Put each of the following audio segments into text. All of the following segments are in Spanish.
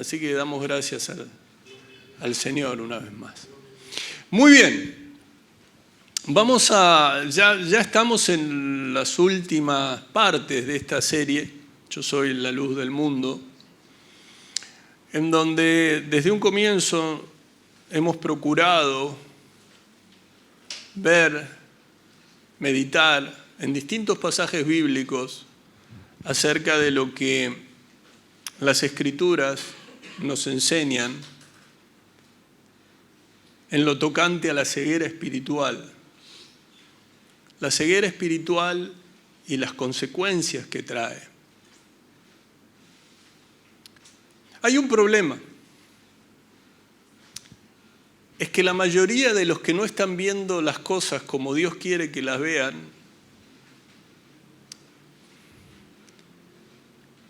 Así que damos gracias al Señor una vez más. Muy bien. Ya estamos en las últimas partes de esta serie, Yo soy la luz del mundo, en donde desde un comienzo hemos procurado ver, meditar en distintos pasajes bíblicos acerca de lo que las Escrituras nos enseñan en lo tocante a la ceguera espiritual. La ceguera espiritual y las consecuencias que trae. Hay un problema. Es que la mayoría de los que no están viendo las cosas como Dios quiere que las vean,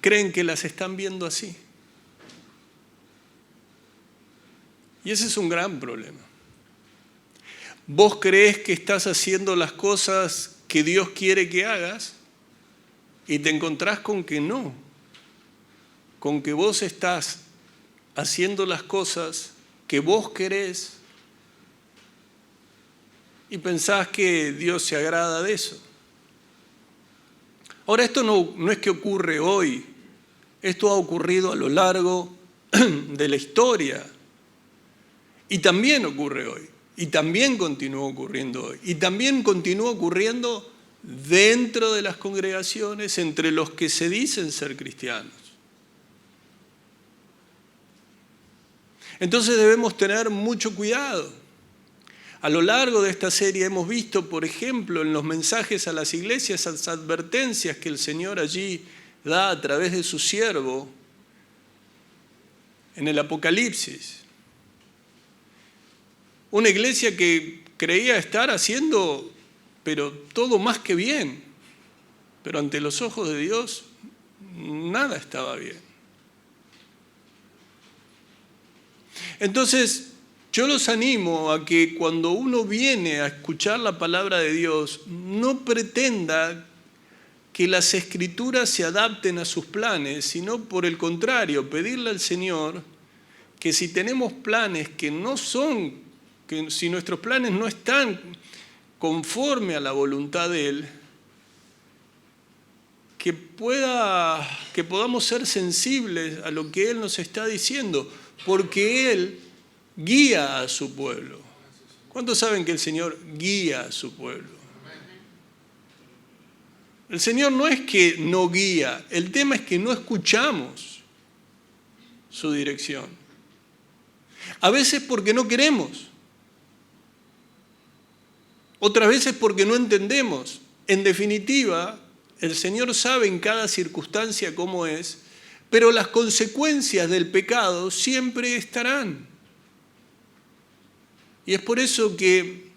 creen que las están viendo así. Y ese es un gran problema. Vos creés que estás haciendo las cosas que Dios quiere que hagas y te encontrás con que no, con que vos estás haciendo las cosas que vos querés y pensás que Dios se agrada de eso. Ahora, esto no es que ocurre hoy, esto ha ocurrido a lo largo de la historia y también ocurre hoy. Y también continúa ocurriendo hoy. Y también continúa ocurriendo dentro de las congregaciones, entre los que se dicen ser cristianos. Entonces debemos tener mucho cuidado. A lo largo de esta serie hemos visto, por ejemplo, en los mensajes a las iglesias, las advertencias que el Señor allí da a través de su siervo en el Apocalipsis. Una iglesia que creía estar haciendo, pero todo más que bien. Pero ante los ojos de Dios, nada estaba bien. Entonces, yo los animo a que cuando uno viene a escuchar la palabra de Dios, no pretenda que las Escrituras se adapten a sus planes, sino por el contrario, pedirle al Señor que si tenemos planes que no son, que si nuestros planes no están conforme a la voluntad de Él, que podamos ser sensibles a lo que Él nos está diciendo, porque Él guía a su pueblo. ¿Cuántos saben que el Señor guía a su pueblo? El Señor no es que no guía, el tema es que no escuchamos su dirección. A veces porque no queremos. Otras veces porque no entendemos. En definitiva, el Señor sabe en cada circunstancia cómo es, pero las consecuencias del pecado siempre estarán. Y es por eso que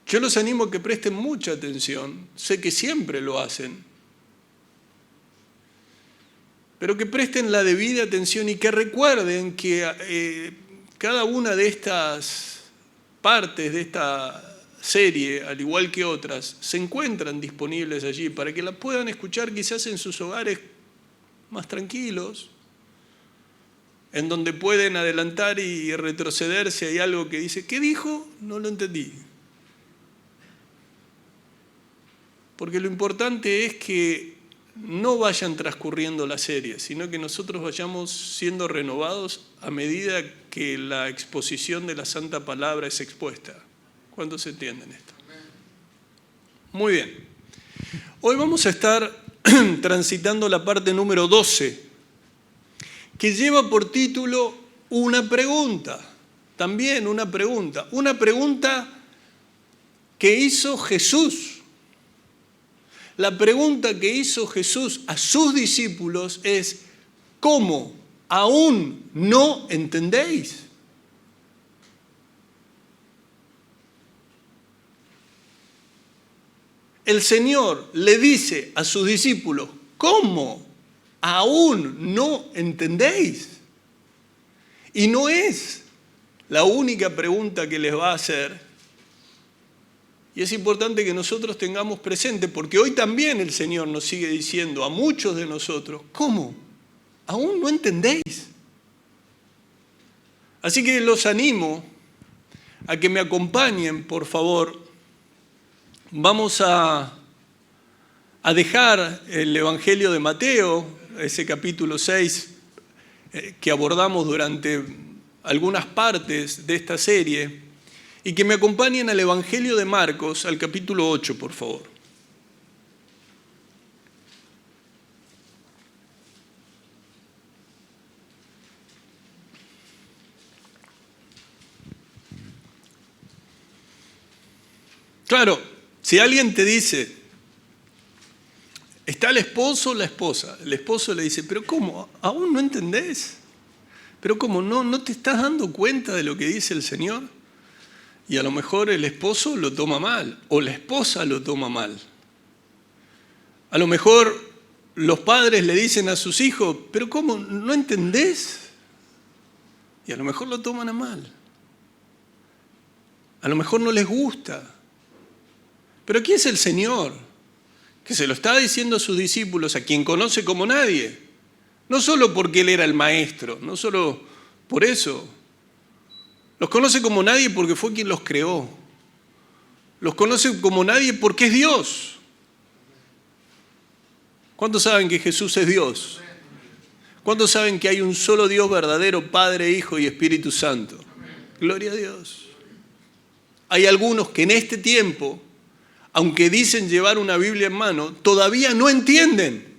yo los animo a que presten mucha atención. Sé que siempre lo hacen. Pero que presten la debida atención y que recuerden que cada una de estas partes de esta serie, al igual que otras, se encuentran disponibles allí para que la puedan escuchar quizás en sus hogares más tranquilos, en donde pueden adelantar y retroceder si hay algo que dice, ¿qué dijo? No lo entendí. Porque lo importante es que no vayan transcurriendo la serie, sino que nosotros vayamos siendo renovados a medida que la exposición de la Santa Palabra es expuesta. ¿Cuántos entienden esto? Muy bien. Hoy vamos a estar transitando la parte número 12, que lleva por título una pregunta. También una pregunta. Una pregunta que hizo Jesús. La pregunta que hizo Jesús a sus discípulos es, ¿cómo aún no entendéis? El Señor le dice a sus discípulos, ¿cómo aún no entendéis? Y no es la única pregunta que les va a hacer. Y es importante que nosotros tengamos presente, porque hoy también el Señor nos sigue diciendo a muchos de nosotros, ¿cómo? ¿Aún no entendéis? Así que los animo a que me acompañen, por favor. Vamos a dejar el Evangelio de Mateo, ese capítulo 6, que abordamos durante algunas partes de esta serie, y que me acompañen al Evangelio de Marcos, al capítulo 8, por favor. Claro, si alguien te dice, está el esposo o la esposa, el esposo le dice, pero ¿cómo? ¿Aún no entendés? ¿Pero cómo? ¿No te estás dando cuenta de lo que dice el Señor? Y a lo mejor el esposo lo toma mal, o la esposa lo toma mal. A lo mejor los padres le dicen a sus hijos, pero ¿cómo? ¿No entendés? Y a lo mejor lo toman a mal. A lo mejor no les gusta. Pero aquí es el Señor, que se lo está diciendo a sus discípulos, a quien conoce como nadie. No solo porque Él era el maestro, no solo por eso. Los conoce como nadie porque fue quien los creó. Los conoce como nadie porque es Dios. ¿Cuántos saben que Jesús es Dios? ¿Cuántos saben que hay un solo Dios verdadero, Padre, Hijo y Espíritu Santo? Gloria a Dios. Hay algunos que en este tiempo, aunque dicen llevar una Biblia en mano, todavía no entienden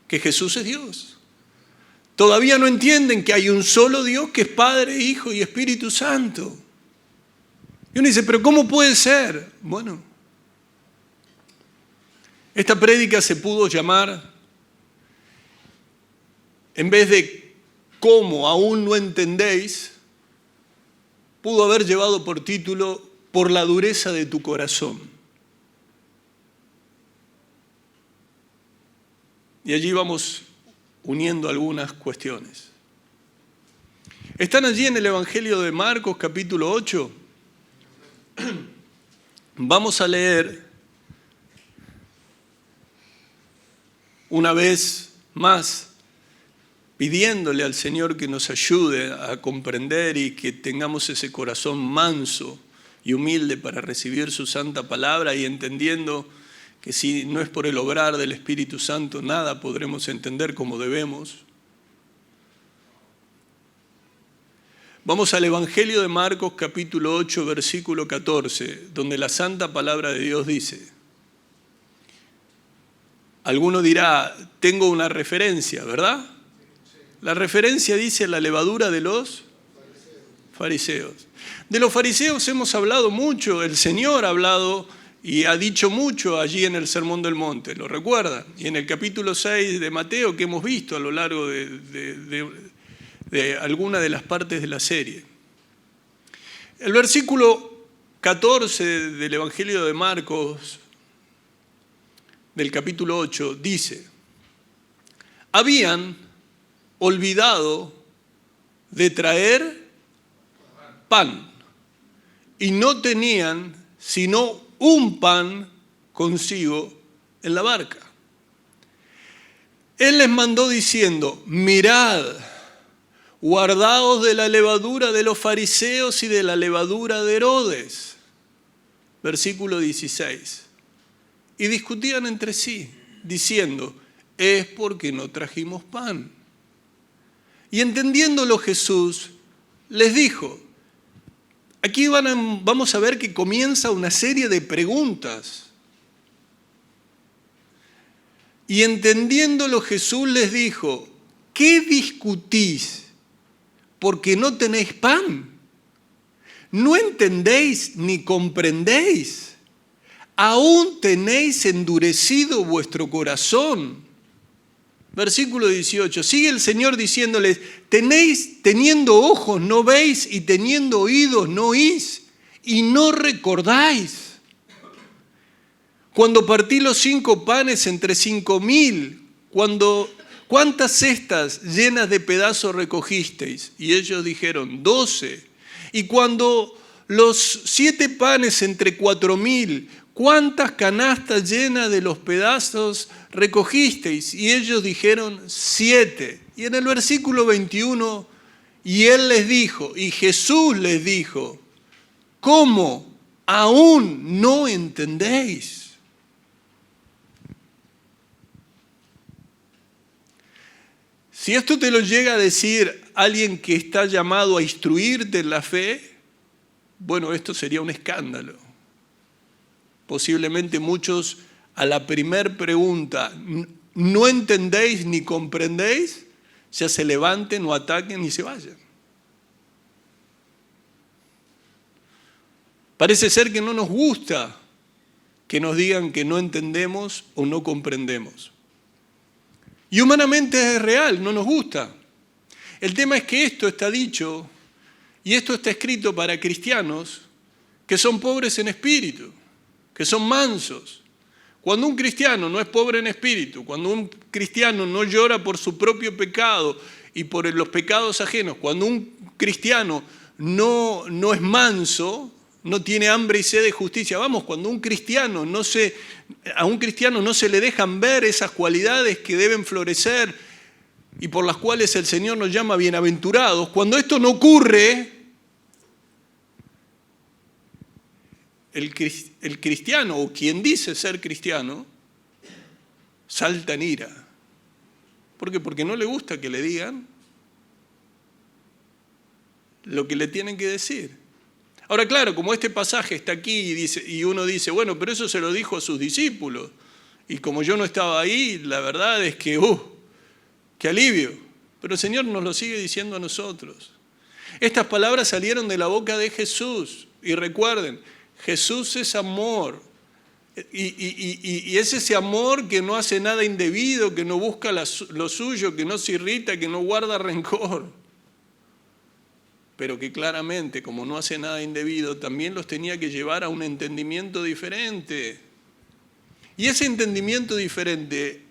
que Jesús es Dios. Todavía no entienden que hay un solo Dios que es Padre, Hijo y Espíritu Santo. Y uno dice, ¿pero cómo puede ser? Bueno, esta prédica se pudo llamar, en vez de ¿cómo aún no entendéis?, pudo haber llevado por título, por la dureza de tu corazón. Y allí vamos uniendo algunas cuestiones. ¿Están allí en el Evangelio de Marcos, capítulo 8? Vamos a leer una vez más, pidiéndole al Señor que nos ayude a comprender y que tengamos ese corazón manso y humilde para recibir su santa palabra, y entendiendo que si no es por el obrar del Espíritu Santo, nada podremos entender como debemos. Vamos al Evangelio de Marcos, capítulo 8, versículo 14, donde la santa palabra de Dios dice, alguno dirá, tengo una referencia, ¿verdad? La referencia dice la levadura de los fariseos. De los fariseos hemos hablado mucho, el Señor ha hablado y ha dicho mucho allí en el Sermón del Monte, ¿lo recuerdan? Y en el capítulo 6 de Mateo, que hemos visto a lo largo de alguna de las partes de la serie. El versículo 14 del Evangelio de Marcos, del capítulo 8, dice, habían olvidado de traer pan y no tenían sino un pan consigo en la barca. Él les mandó diciendo, mirad, guardaos de la levadura de los fariseos y de la levadura de Herodes. Versículo 16. Y discutían entre sí, diciendo, es porque no trajimos pan. Y entendiéndolo Jesús, les dijo, aquí vamos a ver que comienza una serie de preguntas. Y entendiéndolo Jesús les dijo, ¿qué discutís? Porque no tenéis pan. ¿No entendéis ni comprendéis? Aún tenéis endurecido vuestro corazón. Versículo 18, sigue el Señor diciéndoles, teniendo ojos no veis y teniendo oídos no oís y no recordáis. Cuando partí los 5 panes entre 5,000, ¿cuántas cestas llenas de pedazos recogisteis? Y ellos dijeron, 12. Y cuando los 7 panes entre 4,000, ¿cuántas canastas llenas de los pedazos recogisteis? Y ellos dijeron 7. Y en el versículo 21, y Él les dijo, y Jesús les dijo, ¿cómo aún no entendéis? Si esto te lo llega a decir alguien que está llamado a instruirte en la fe, bueno, esto sería un escándalo. Posiblemente muchos a la primer pregunta, ¿no entendéis ni comprendéis?, ya se levanten o ataquen y se vayan. Parece ser que no nos gusta que nos digan que no entendemos o no comprendemos. Y humanamente es real, no nos gusta. El tema es que esto está dicho y esto está escrito para cristianos que son pobres en espíritu, que son mansos. Cuando un cristiano no es pobre en espíritu, cuando un cristiano no llora por su propio pecado y por los pecados ajenos, cuando un cristiano no es manso, no tiene hambre y sed de justicia, cuando a un cristiano no se le dejan ver esas cualidades que deben florecer y por las cuales el Señor nos llama bienaventurados, cuando esto no ocurre, el cristiano, o quien dice ser cristiano, salta en ira. ¿Por qué? Porque no le gusta que le digan lo que le tienen que decir. Ahora, claro, como este pasaje está aquí y uno dice, bueno, pero eso se lo dijo a sus discípulos, y como yo no estaba ahí, la verdad es que, qué alivio. Pero el Señor nos lo sigue diciendo a nosotros. Estas palabras salieron de la boca de Jesús, y recuerden, Jesús es amor, y es ese amor que no hace nada indebido, que no busca lo suyo, que no se irrita, que no guarda rencor, pero que claramente, como no hace nada indebido, también los tenía que llevar a un entendimiento diferente. Y ese entendimiento diferente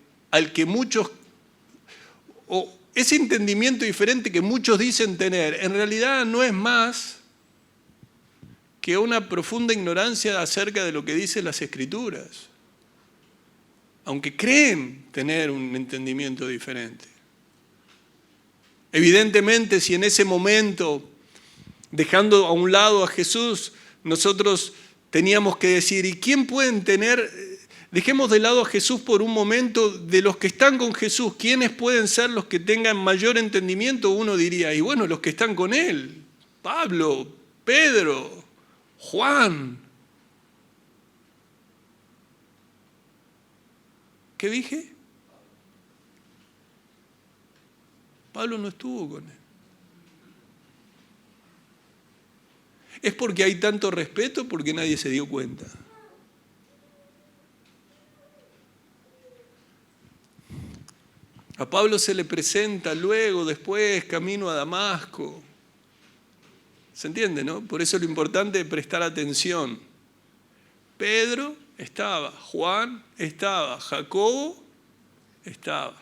ese entendimiento diferente que muchos dicen tener, en realidad no es más que una profunda ignorancia acerca de lo que dicen las Escrituras, aunque creen tener un entendimiento diferente. Evidentemente, si en ese momento, dejando a un lado a Jesús, nosotros teníamos que decir, ¿y quién pueden tener? Dejemos de lado a Jesús por un momento, de los que están con Jesús, ¿quiénes pueden ser los que tengan mayor entendimiento? Uno diría, y bueno, los que están con Él, Pablo, Pedro, Juan. ¿Qué dije? Pablo no estuvo con Él. ¿Es porque hay tanto respeto o porque nadie se dio cuenta? A Pablo se le presenta luego, después, camino a Damasco. ¿Se entiende, no? Por eso lo importante es prestar atención. Pedro estaba, Juan estaba, Jacobo estaba.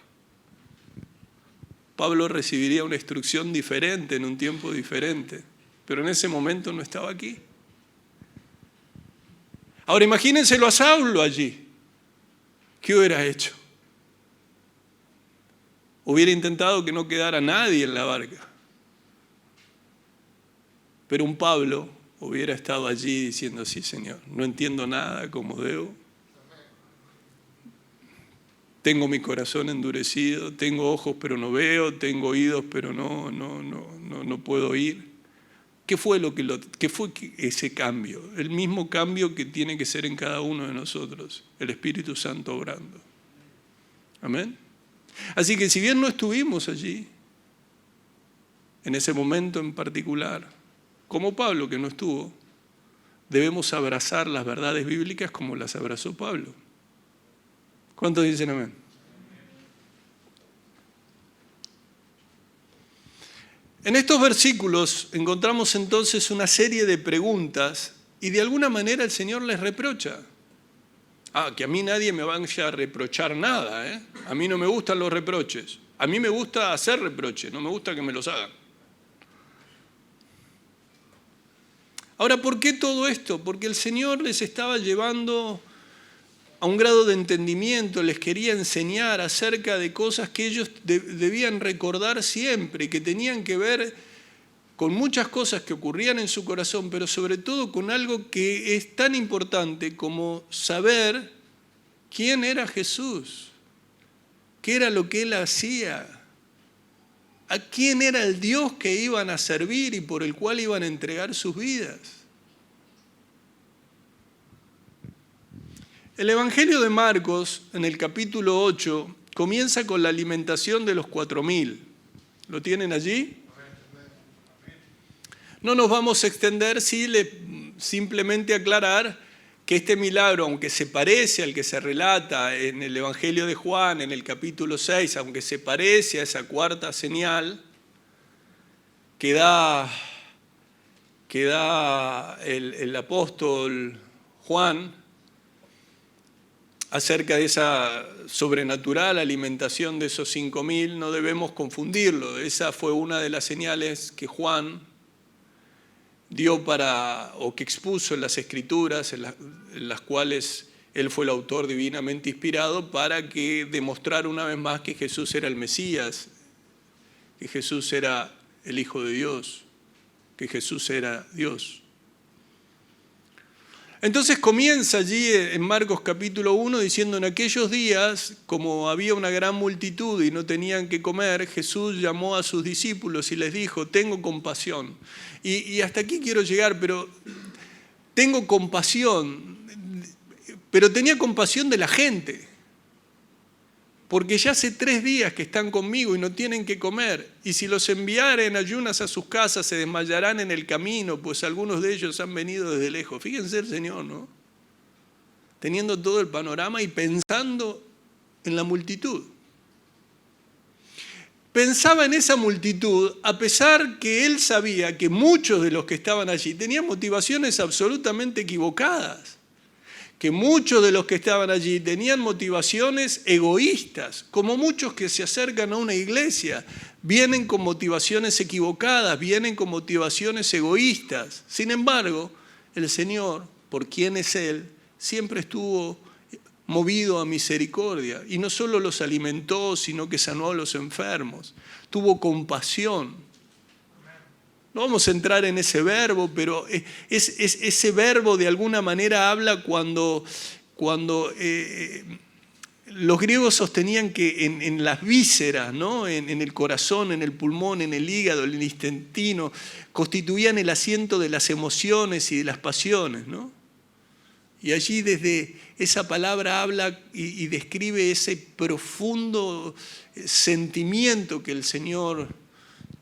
Pablo recibiría una instrucción diferente en un tiempo diferente, pero en ese momento no estaba aquí. Ahora imagínenselo a Saulo allí. ¿Qué hubiera hecho? Hubiera intentado que no quedara nadie en la barca. Pero un Pablo hubiera estado allí diciendo, sí, Señor, no entiendo nada como debo. Tengo mi corazón endurecido, tengo ojos pero no veo, tengo oídos pero no puedo oír. ¿Qué fue ese cambio? El mismo cambio que tiene que ser en cada uno de nosotros, el Espíritu Santo obrando. Amén. Así que si bien no estuvimos allí, en ese momento en particular, como Pablo que no estuvo, debemos abrazar las verdades bíblicas como las abrazó Pablo. ¿Cuántos dicen amén? En estos versículos encontramos entonces una serie de preguntas y de alguna manera el Señor les reprocha. Que a mí nadie me vaya a reprochar nada, ¿eh? A mí no me gustan los reproches. A mí me gusta hacer reproches, no me gusta que me los hagan. Ahora, ¿por qué todo esto? Porque el Señor les estaba llevando a un grado de entendimiento, les quería enseñar acerca de cosas que ellos debían recordar siempre y que tenían que ver con muchas cosas que ocurrían en su corazón, pero sobre todo con algo que es tan importante como saber quién era Jesús, qué era lo que Él hacía, a quién era el Dios que iban a servir y por el cual iban a entregar sus vidas. El Evangelio de Marcos, en el capítulo 8, comienza con la alimentación de los 4.000. ¿Lo tienen allí? No nos vamos a extender, simplemente aclarar que este milagro, aunque se parece al que se relata en el Evangelio de Juan, en el capítulo 6, aunque se parece a esa cuarta señal que da el apóstol Juan acerca de esa sobrenatural alimentación de esos 5.000, no debemos confundirlo. Esa fue una de las señales que Juan dio o que expuso en las Escrituras, en las cuales él fue el autor divinamente inspirado, para que demostrara una vez más que Jesús era el Mesías, que Jesús era el Hijo de Dios, que Jesús era Dios. Entonces comienza allí en Marcos capítulo 1 diciendo: en aquellos días, como había una gran multitud y no tenían que comer, Jesús llamó a sus discípulos y les dijo: tengo compasión. Y hasta aquí quiero llegar, pero tengo compasión, pero tenía compasión de la gente, porque ya hace 3 días que están conmigo y no tienen que comer, y si los enviara en ayunas a sus casas se desmayarán en el camino, pues algunos de ellos han venido desde lejos. Fíjense el Señor, ¿no? Teniendo todo el panorama y pensando en la multitud. Pensaba en esa multitud, a pesar que él sabía que muchos de los que estaban allí tenían motivaciones absolutamente equivocadas, que muchos de los que estaban allí tenían motivaciones egoístas, como muchos que se acercan a una iglesia, vienen con motivaciones equivocadas, vienen con motivaciones egoístas. Sin embargo, el Señor, por quien es Él, siempre estuvo movido a misericordia, y no solo los alimentó, sino que sanó a los enfermos, tuvo compasión. No vamos a entrar en ese verbo, pero ese verbo de alguna manera habla cuando los griegos sostenían que en las vísceras, ¿no? en el corazón, en el pulmón, en el hígado, en el intestino, constituían el asiento de las emociones y de las pasiones, ¿no? Y allí desde esa palabra habla y describe ese profundo sentimiento que el Señor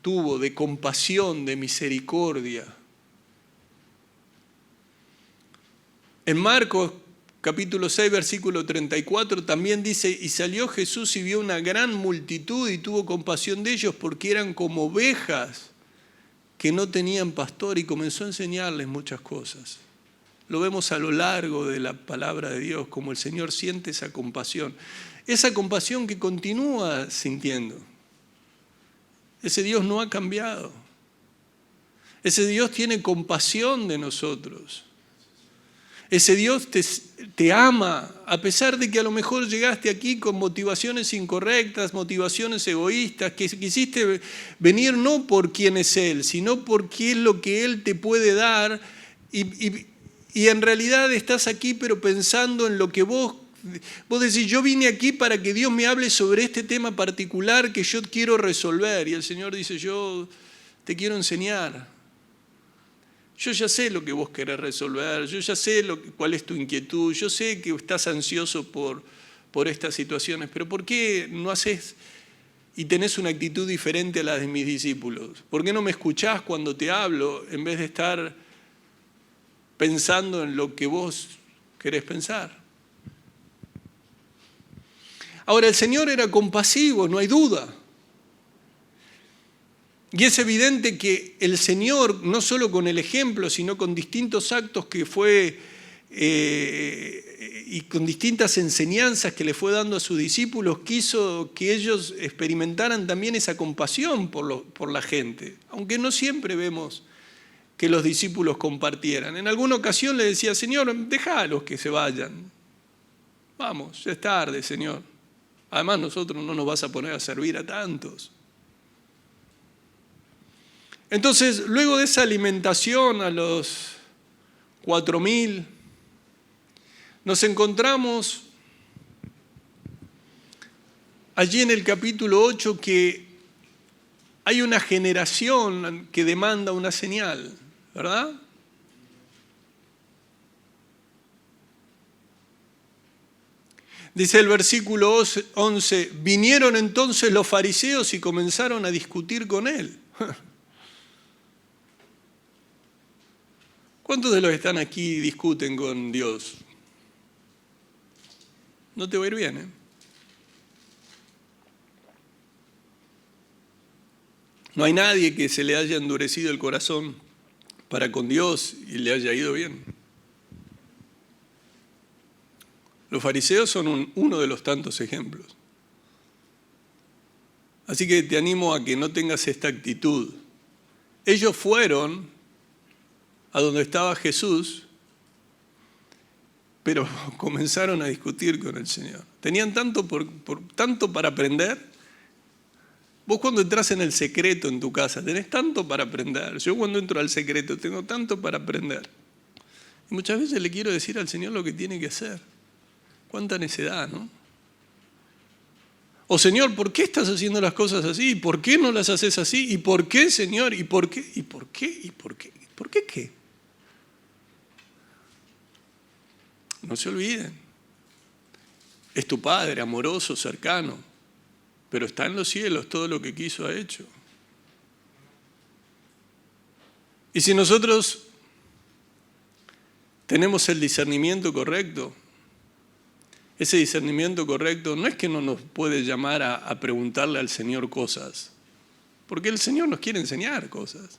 tuvo de compasión, de misericordia. En Marcos capítulo 6, versículo 34 también dice: y salió Jesús y vio una gran multitud y tuvo compasión de ellos porque eran como ovejas que no tenían pastor, y comenzó a enseñarles muchas cosas. Lo vemos a lo largo de la palabra de Dios, como el Señor siente esa compasión que continúa sintiendo. Ese Dios no ha cambiado. Ese Dios tiene compasión de nosotros. Ese Dios te ama, a pesar de que a lo mejor llegaste aquí con motivaciones incorrectas, motivaciones egoístas, que quisiste venir no por quién es Él, sino por qué es lo que Él te puede dar, y en realidad estás aquí pero pensando en lo que vos decís: yo vine aquí para que Dios me hable sobre este tema particular que yo quiero resolver. Y el Señor dice: yo te quiero enseñar. Yo ya sé lo que vos querés resolver, yo ya sé cuál es tu inquietud, yo sé que estás ansioso por estas situaciones, pero ¿por qué no haces y tenés una actitud diferente a la de mis discípulos? ¿Por qué no me escuchás cuando te hablo en vez de estar pensando en lo que vos querés pensar? Ahora, el Señor era compasivo, no hay duda. Y es evidente que el Señor, no solo con el ejemplo, sino con distintos actos que fue y con distintas enseñanzas que le fue dando a sus discípulos, quiso que ellos experimentaran también esa compasión por la gente, aunque no siempre vemos que los discípulos compartieran. En alguna ocasión le decía: Señor, déjalos que se vayan. Vamos, ya es tarde, Señor. Además, nosotros no nos vas a poner a servir a tantos. Entonces, luego de esa alimentación a los 4.000, nos encontramos allí en el capítulo 8 que hay una generación que demanda una señal, ¿verdad? Dice el versículo 11, vinieron entonces los fariseos y comenzaron a discutir con él. ¿Cuántos de los que están aquí discuten con Dios? No te va a ir bien, ¿eh? No hay nadie que se le haya endurecido el corazón para con Dios y le haya ido bien. Los fariseos son uno de los tantos ejemplos. Así que te animo a que no tengas esta actitud. Ellos fueron a donde estaba Jesús, pero comenzaron a discutir con el Señor. Tenían tanto para aprender. Vos cuando entras en el secreto en tu casa, tenés tanto para aprender. Yo cuando entro al secreto tengo tanto para aprender. Y muchas veces le quiero decir al Señor lo que tiene que hacer. Cuánta necedad, ¿no? O Señor, ¿por qué estás haciendo las cosas así? ¿Por qué no las haces así? ¿Y por qué, Señor? ¿Y por qué? ¿Y por qué? ¿Y por qué? ¿Y por qué qué? No se olviden. Es tu Padre, amoroso, cercano. Pero está en los cielos, todo lo que quiso ha hecho. Y si nosotros tenemos el discernimiento correcto, ese discernimiento correcto no es que no nos puede llamar a preguntarle al Señor cosas, porque el Señor nos quiere enseñar cosas,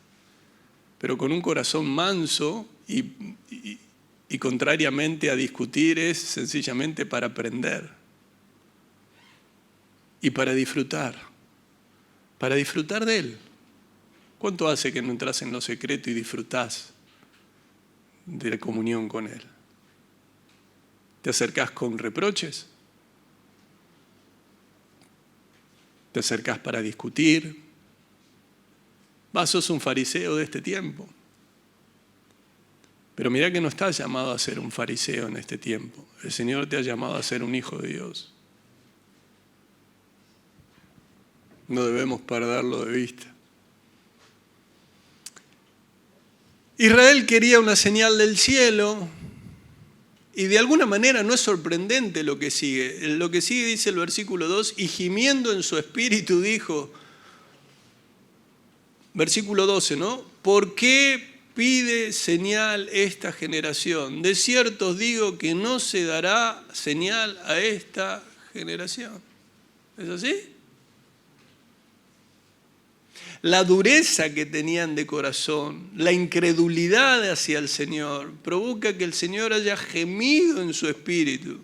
pero con un corazón manso y contrariamente a discutir es sencillamente para aprender. Y para disfrutar de Él. ¿Cuánto hace que no entras en lo secreto y disfrutás de la comunión con Él? ¿Te acercás con reproches? ¿Te acercás para discutir? Sos un fariseo de este tiempo. Pero mira que no estás llamado a ser un fariseo en este tiempo. El Señor te ha llamado a ser un hijo de Dios. No debemos perderlo de vista. Israel quería una señal del cielo y de alguna manera no es sorprendente lo que sigue. Lo que sigue dice el versículo 2, y gimiendo en su espíritu dijo, versículo 12, ¿no? ¿Por qué pide señal esta generación? De cierto os digo que no se dará señal a esta generación. ¿Es así? La dureza que tenían de corazón, la incredulidad hacia el Señor, provoca que el Señor haya gemido en su espíritu.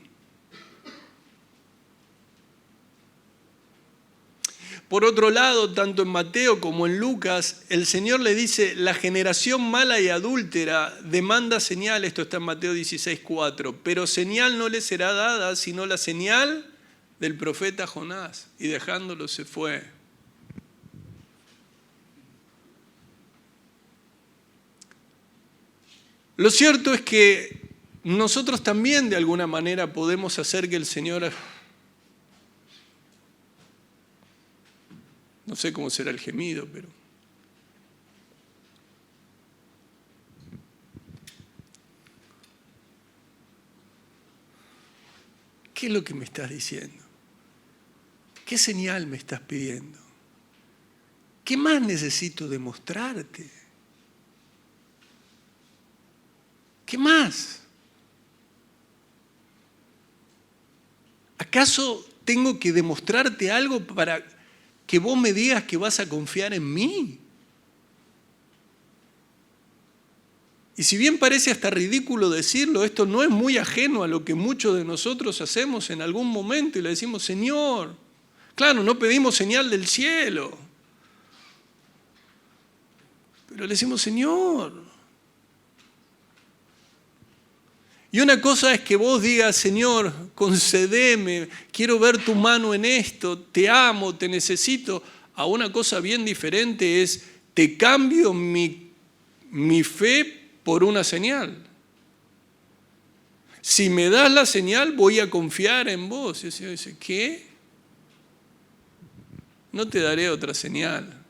Por otro lado, tanto en Mateo como en Lucas, el Señor le dice, la generación mala y adúltera demanda señal, esto está en Mateo 16:4, pero señal no le será dada, sino la señal del profeta Jonás, y dejándolo se fue. Lo cierto es que nosotros también de alguna manera podemos hacer que el Señor, no sé cómo será el gemido, pero ¿qué es lo que me estás diciendo? ¿Qué señal me estás pidiendo? ¿Qué más necesito demostrarte? ¿Qué más? ¿Acaso tengo que demostrarte algo para que vos me digas que vas a confiar en mí? Y si bien parece hasta ridículo decirlo, esto no es muy ajeno a lo que muchos de nosotros hacemos en algún momento y le decimos, Señor, claro, no pedimos señal del cielo, pero le decimos, Señor. Y una cosa es que vos digas, Señor, concédeme, quiero ver tu mano en esto, te amo, te necesito. A una cosa bien diferente es, te cambio mi fe por una señal. Si me das la señal, voy a confiar en vos. Y el Señor dice, ¿qué? No te daré otra señal,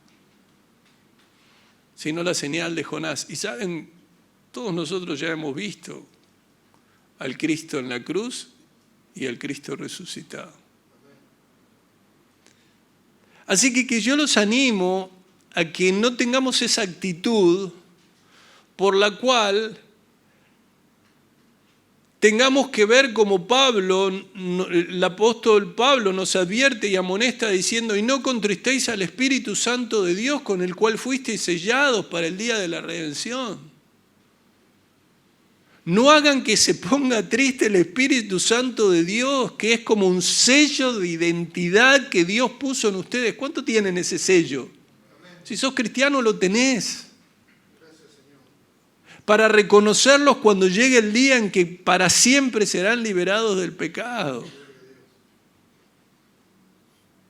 sino la señal de Jonás. Y saben, todos nosotros ya hemos visto al Cristo en la cruz y al Cristo resucitado. Así que yo los animo a que no tengamos esa actitud por la cual tengamos que ver como Pablo, el apóstol Pablo nos advierte y amonesta diciendo, y no contristéis al Espíritu Santo de Dios con el cual fuisteis sellados para el día de la redención. No hagan que se ponga triste el Espíritu Santo de Dios, que es como un sello de identidad que Dios puso en ustedes. ¿Cuánto tienen ese sello? Si sos cristiano lo tenés. Para reconocerlos cuando llegue el día en que para siempre serán liberados del pecado.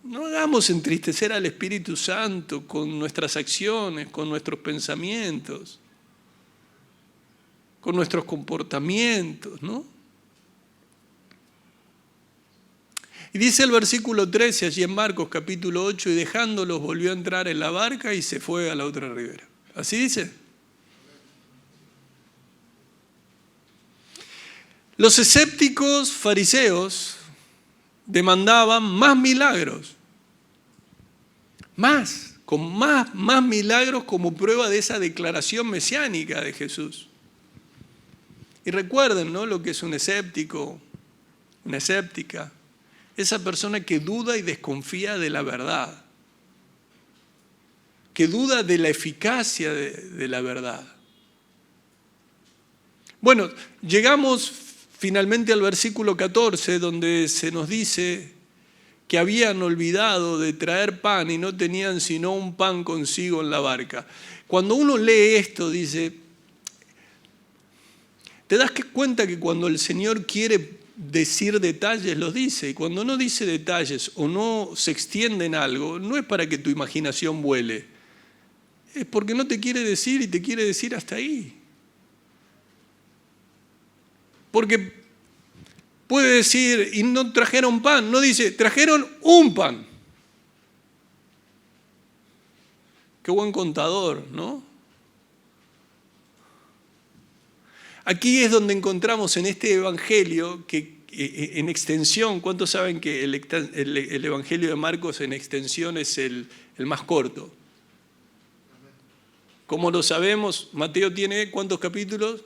No hagamos entristecer al Espíritu Santo con nuestras acciones, con nuestros pensamientos, con nuestros comportamientos, ¿no? Y dice el versículo 13 allí en Marcos capítulo 8, y dejándolos volvió a entrar en la barca y se fue a la otra ribera. ¿Así dice? Los escépticos fariseos demandaban más milagros, con más milagros como prueba de esa declaración mesiánica de Jesús. Y recuerden, ¿no?, lo que es un escéptico, una escéptica, esa persona que duda y desconfía de la verdad, que duda de la eficacia de la verdad. Bueno, llegamos finalmente al versículo 14, donde se nos dice que habían olvidado de traer pan y no tenían sino un pan consigo en la barca. Cuando uno lee esto, dice, te das cuenta que cuando el Señor quiere decir detalles, los dice. Y cuando no dice detalles o no se extiende en algo, no es para que tu imaginación vuele. Es porque no te quiere decir y te quiere decir hasta ahí. Porque puede decir, y no trajeron pan. No dice, trajeron un pan. Qué buen contador, ¿no? Aquí es donde encontramos en este evangelio que en extensión, ¿cuántos saben que el evangelio de Marcos en extensión es el más corto? ¿Cómo lo sabemos? Mateo tiene ¿cuántos capítulos?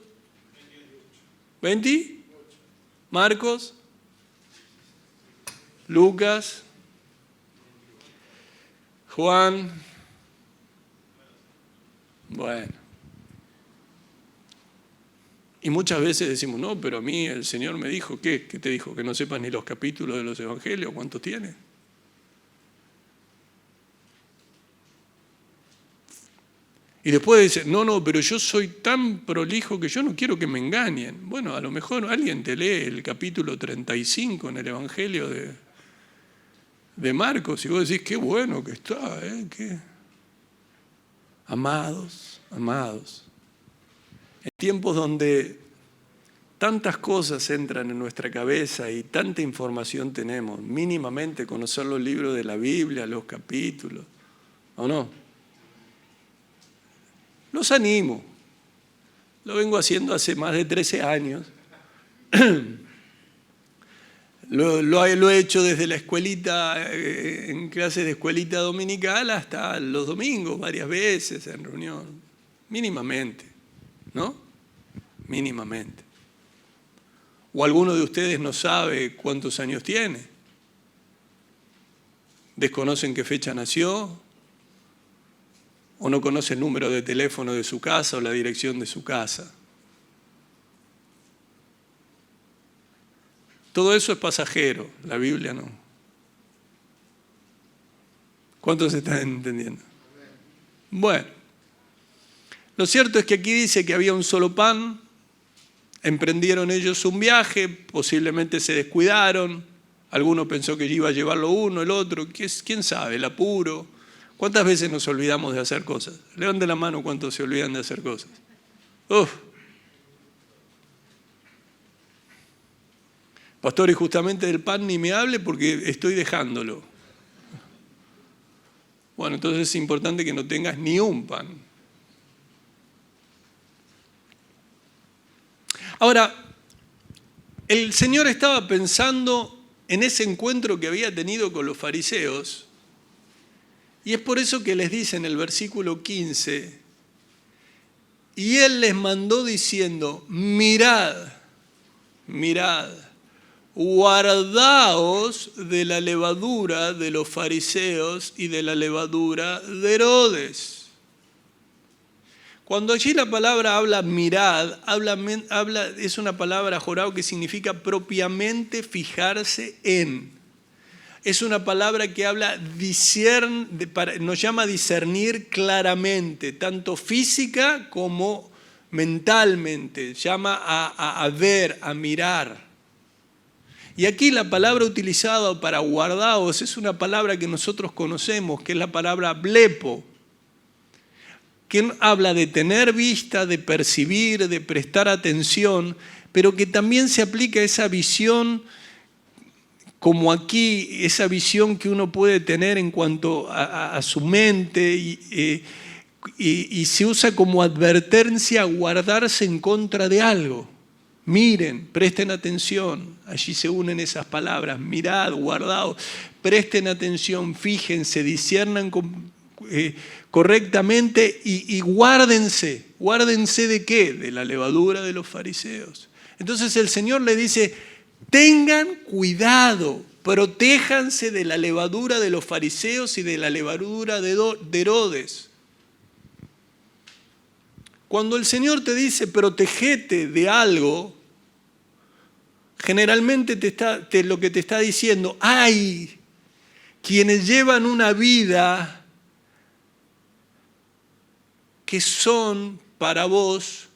20. Marcos, Lucas, Juan. Bueno. Y muchas veces decimos, no, pero a mí el Señor me dijo, ¿qué? ¿Qué te dijo? ¿Que no sepas ni los capítulos de los evangelios? ¿Cuántos tiene? Y después dice, no, pero yo soy tan prolijo que yo no quiero que me engañen. Bueno, a lo mejor alguien te lee el capítulo 35 en el evangelio de Marcos y vos decís, qué bueno que está, ¿eh? Amados. En tiempos donde tantas cosas entran en nuestra cabeza y tanta información tenemos, mínimamente conocer los libros de la Biblia, los capítulos, ¿o no? Los animo. Lo vengo haciendo hace más de 13 años. Lo he hecho desde la escuelita, en clases de escuelita dominical hasta los domingos, varias veces en reunión, mínimamente, ¿no? Mínimamente. ¿O alguno de ustedes no sabe cuántos años tiene? ¿Desconocen qué fecha nació? ¿O no conoce el número de teléfono de su casa o la dirección de su casa? Todo eso es pasajero, la Biblia no. ¿Cuántos están entendiendo? Bueno, lo cierto es que aquí dice que había un solo pan Emprendieron ellos un viaje, posiblemente se descuidaron, alguno pensó que iba a llevarlo uno, el otro, quién sabe, el apuro. ¿Cuántas veces nos olvidamos de hacer cosas? Levanten la mano cuántos se olvidan de hacer cosas. Uf. Pastor, y justamente del pan ni me hable porque estoy dejándolo. Bueno, entonces es importante que no tengas ni un pan. Ahora, el Señor estaba pensando en ese encuentro que había tenido con los fariseos, y es por eso que les dice en el versículo 15, y Él les mandó diciendo, mirad, guardaos de la levadura de los fariseos y de la levadura de Herodes. Cuando allí la palabra habla mirad, es una palabra jorao que significa propiamente fijarse en. Es una palabra que habla, nos llama a discernir claramente, tanto física como mentalmente. Llama a ver, a mirar. Y aquí la palabra utilizada para guardaos es una palabra que nosotros conocemos, que es la palabra blepo, que habla de tener vista, de percibir, de prestar atención, pero que también se aplica a esa visión, como aquí, esa visión que uno puede tener en cuanto a su mente y se usa como advertencia guardarse en contra de algo. Miren, presten atención, allí se unen esas palabras, mirad, guardaos, presten atención, fíjense, disciernan correctamente y guárdense. ¿Guárdense de qué? De la levadura de los fariseos. Entonces el Señor le dice, tengan cuidado, protéjanse de la levadura de los fariseos y de la levadura de Herodes. Cuando el Señor te dice protégete de algo, generalmente lo que te está diciendo, hay quienes llevan una vida que son para vos,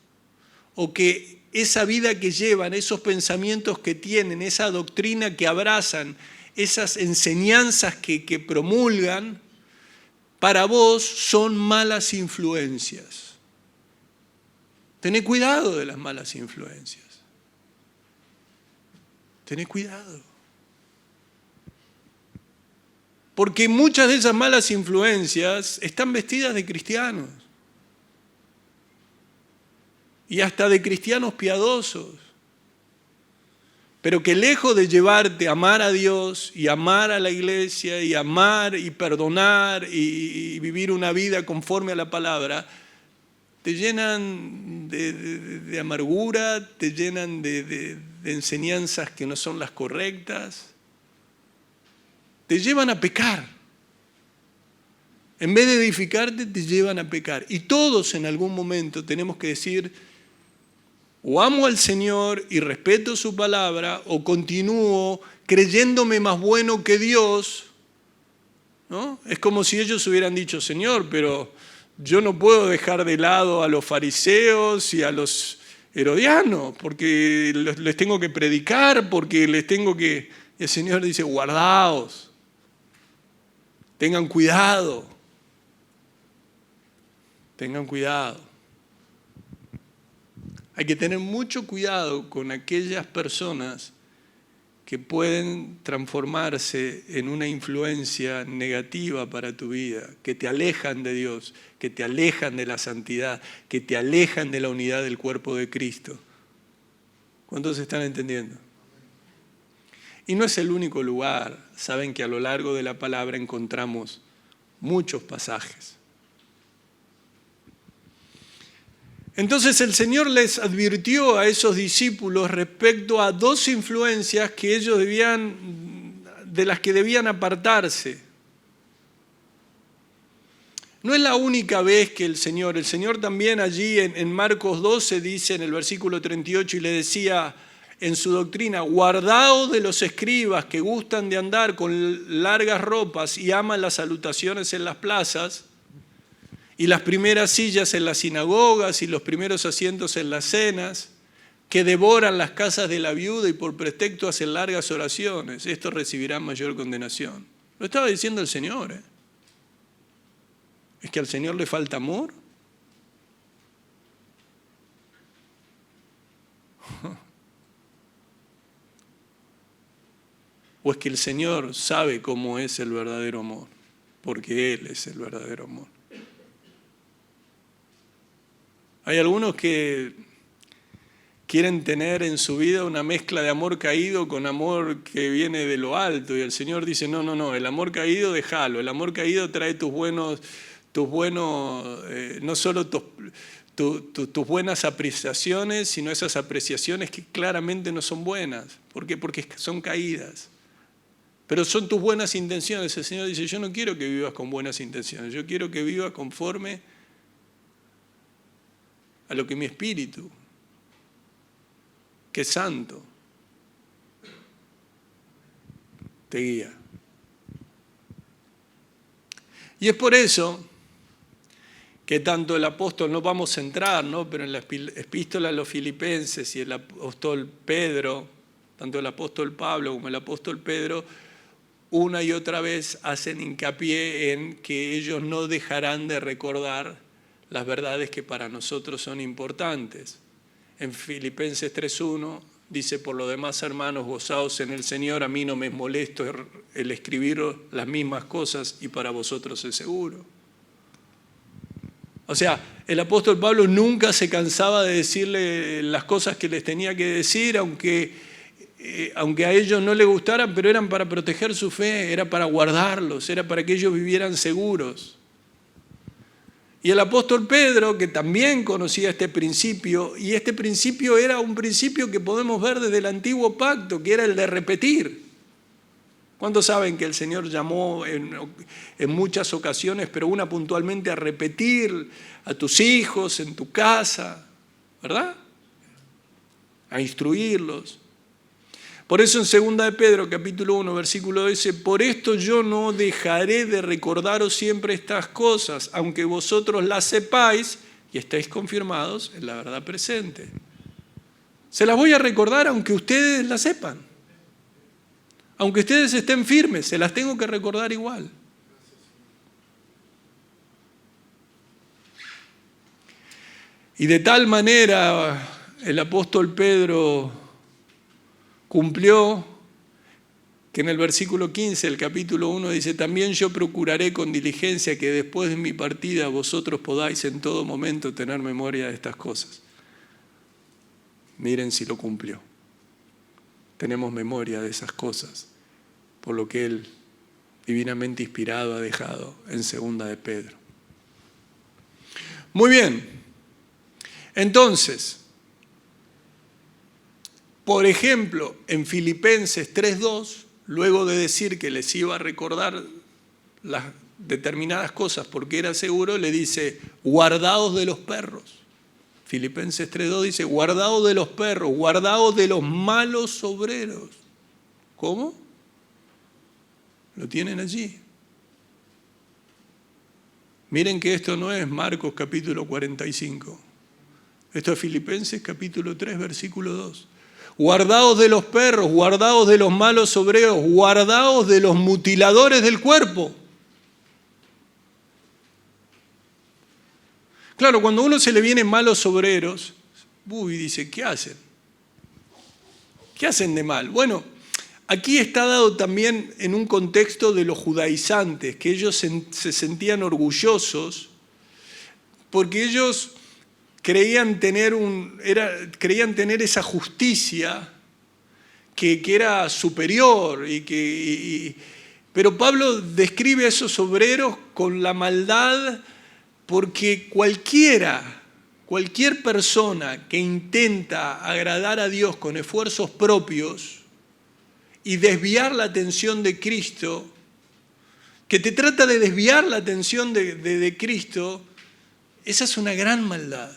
o que esa vida que llevan, esos pensamientos que tienen, esa doctrina que abrazan, esas enseñanzas que promulgan, para vos son malas influencias. Tené cuidado de las malas influencias. Tené cuidado. Porque muchas de esas malas influencias están vestidas de cristianos. Y hasta de cristianos piadosos. Pero que lejos de llevarte a amar a Dios y amar a la iglesia y amar y perdonar y vivir una vida conforme a la palabra, te llenan de amargura, te llenan de enseñanzas que no son las correctas, te llevan a pecar. En vez de edificarte, te llevan a pecar. Y todos en algún momento tenemos que decir, o amo al Señor y respeto su palabra, o continúo creyéndome más bueno que Dios, ¿no? Es como si ellos hubieran dicho, Señor, pero yo no puedo dejar de lado a los fariseos y a los herodianos, porque les tengo que predicar, porque les tengo que... Y el Señor dice, guardaos, tengan cuidado, tengan cuidado. Hay que tener mucho cuidado con aquellas personas que pueden transformarse en una influencia negativa para tu vida, que te alejan de Dios, que te alejan de la santidad, que te alejan de la unidad del cuerpo de Cristo. ¿Cuántos están entendiendo? Y no es el único lugar. Saben que a lo largo de la palabra encontramos muchos pasajes. Entonces el Señor les advirtió a esos discípulos respecto a dos influencias que ellos de las que debían apartarse. No es la única vez que el Señor también allí en Marcos 12 dice en el versículo 38 y le decía en su doctrina, guardaos de los escribas que gustan de andar con largas ropas y aman las salutaciones en las plazas, y las primeras sillas en las sinagogas y los primeros asientos en las cenas. que devoran las casas de la viuda y por pretexto hacen largas oraciones, estos recibirán mayor condenación. Lo estaba diciendo el Señor. ¿Es que al Señor le falta amor? ¿O es que el Señor sabe cómo es el verdadero amor? Porque Él es el verdadero amor. Hay algunos que quieren tener en su vida una mezcla de amor caído con amor que viene de lo alto. Y el Señor dice, no, el amor caído déjalo. El amor caído trae tus buenos, no solo tus buenas apreciaciones, sino esas apreciaciones que claramente no son buenas. ¿Por qué? Porque son caídas. Pero son tus buenas intenciones. El Señor dice, yo no quiero que vivas con buenas intenciones, yo quiero que vivas conforme a lo que mi espíritu, que es santo, te guía. Y es por eso que tanto el apóstol, no vamos a entrar, ¿no? Pero en la epístola a los Filipenses y el apóstol Pedro, tanto el apóstol Pablo como el apóstol Pedro, una y otra vez hacen hincapié en que ellos no dejarán de recordar las verdades que para nosotros son importantes. En Filipenses 3:1 dice, por lo demás, hermanos, gozaos en el Señor, a mí no me es molesto el escribir las mismas cosas y para vosotros es seguro. O sea, el apóstol Pablo nunca se cansaba de decirle las cosas que les tenía que decir, aunque a ellos no les gustaran, pero eran para proteger su fe, era para guardarlos, era para que ellos vivieran seguros. Y el apóstol Pedro, que también conocía este principio, y este principio era un principio que podemos ver desde el antiguo pacto, que era el de repetir. ¿Cuántos saben que el Señor llamó en muchas ocasiones, pero una puntualmente, a repetir a tus hijos en tu casa, ¿verdad? A instruirlos. Por eso en 2 de Pedro, capítulo 1, versículo 2, dice, por esto yo no dejaré de recordaros siempre estas cosas, aunque vosotros las sepáis y estéis confirmados en la verdad presente. Se las voy a recordar aunque ustedes las sepan. Aunque ustedes estén firmes, se las tengo que recordar igual. Y de tal manera el apóstol Pedro cumplió que en el versículo 15 del capítulo 1 dice, también yo procuraré con diligencia que después de mi partida vosotros podáis en todo momento tener memoria de estas cosas. Miren si lo cumplió. Tenemos memoria de esas cosas, por lo que él, divinamente inspirado, ha dejado en 2 de Pedro. Muy bien. Entonces, por ejemplo, en Filipenses 3:2, luego de decir que les iba a recordar las determinadas cosas porque era seguro, le dice, guardaos de los perros. Filipenses 3:2 dice, guardaos de los perros, guardaos de los malos obreros. ¿Cómo? Lo tienen allí. Miren que esto no es Marcos capítulo 45. Esto es Filipenses capítulo 3, versículo 2. Guardaos de los perros, guardaos de los malos obreros, guardaos de los mutiladores del cuerpo. Claro, cuando a uno se le vienen malos obreros, dice, ¿qué hacen? ¿Qué hacen de mal? Bueno, aquí está dado también en un contexto de los judaizantes, que ellos se sentían orgullosos porque ellos creían tener esa justicia que era superior. Pero Pablo describe a esos obreros con la maldad porque cualquier persona que intenta agradar a Dios con esfuerzos propios y desviar la atención de Cristo, que te trata de desviar la atención de Cristo, esa es una gran maldad.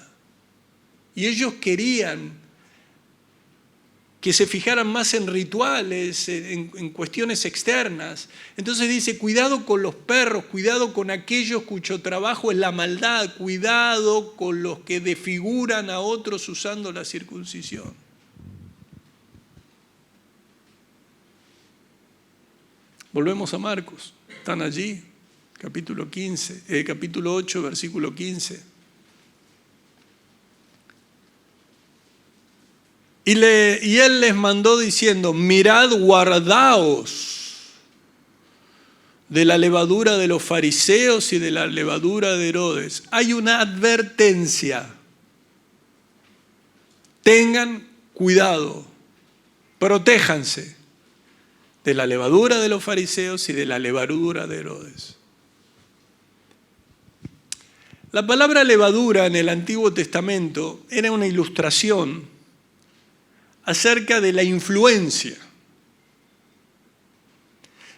Y ellos querían que se fijaran más en rituales, en cuestiones externas. Entonces dice, cuidado con los perros, cuidado con aquellos cuyo trabajo es la maldad, cuidado con los que desfiguran a otros usando la circuncisión. Volvemos a Marcos, están allí, capítulo 8, versículo 15. Y él les mandó diciendo, mirad, guardaos de la levadura de los fariseos y de la levadura de Herodes. Hay una advertencia. Tengan cuidado, protéjanse de la levadura de los fariseos y de la levadura de Herodes. La palabra levadura en el Antiguo Testamento era una ilustración acerca de la influencia.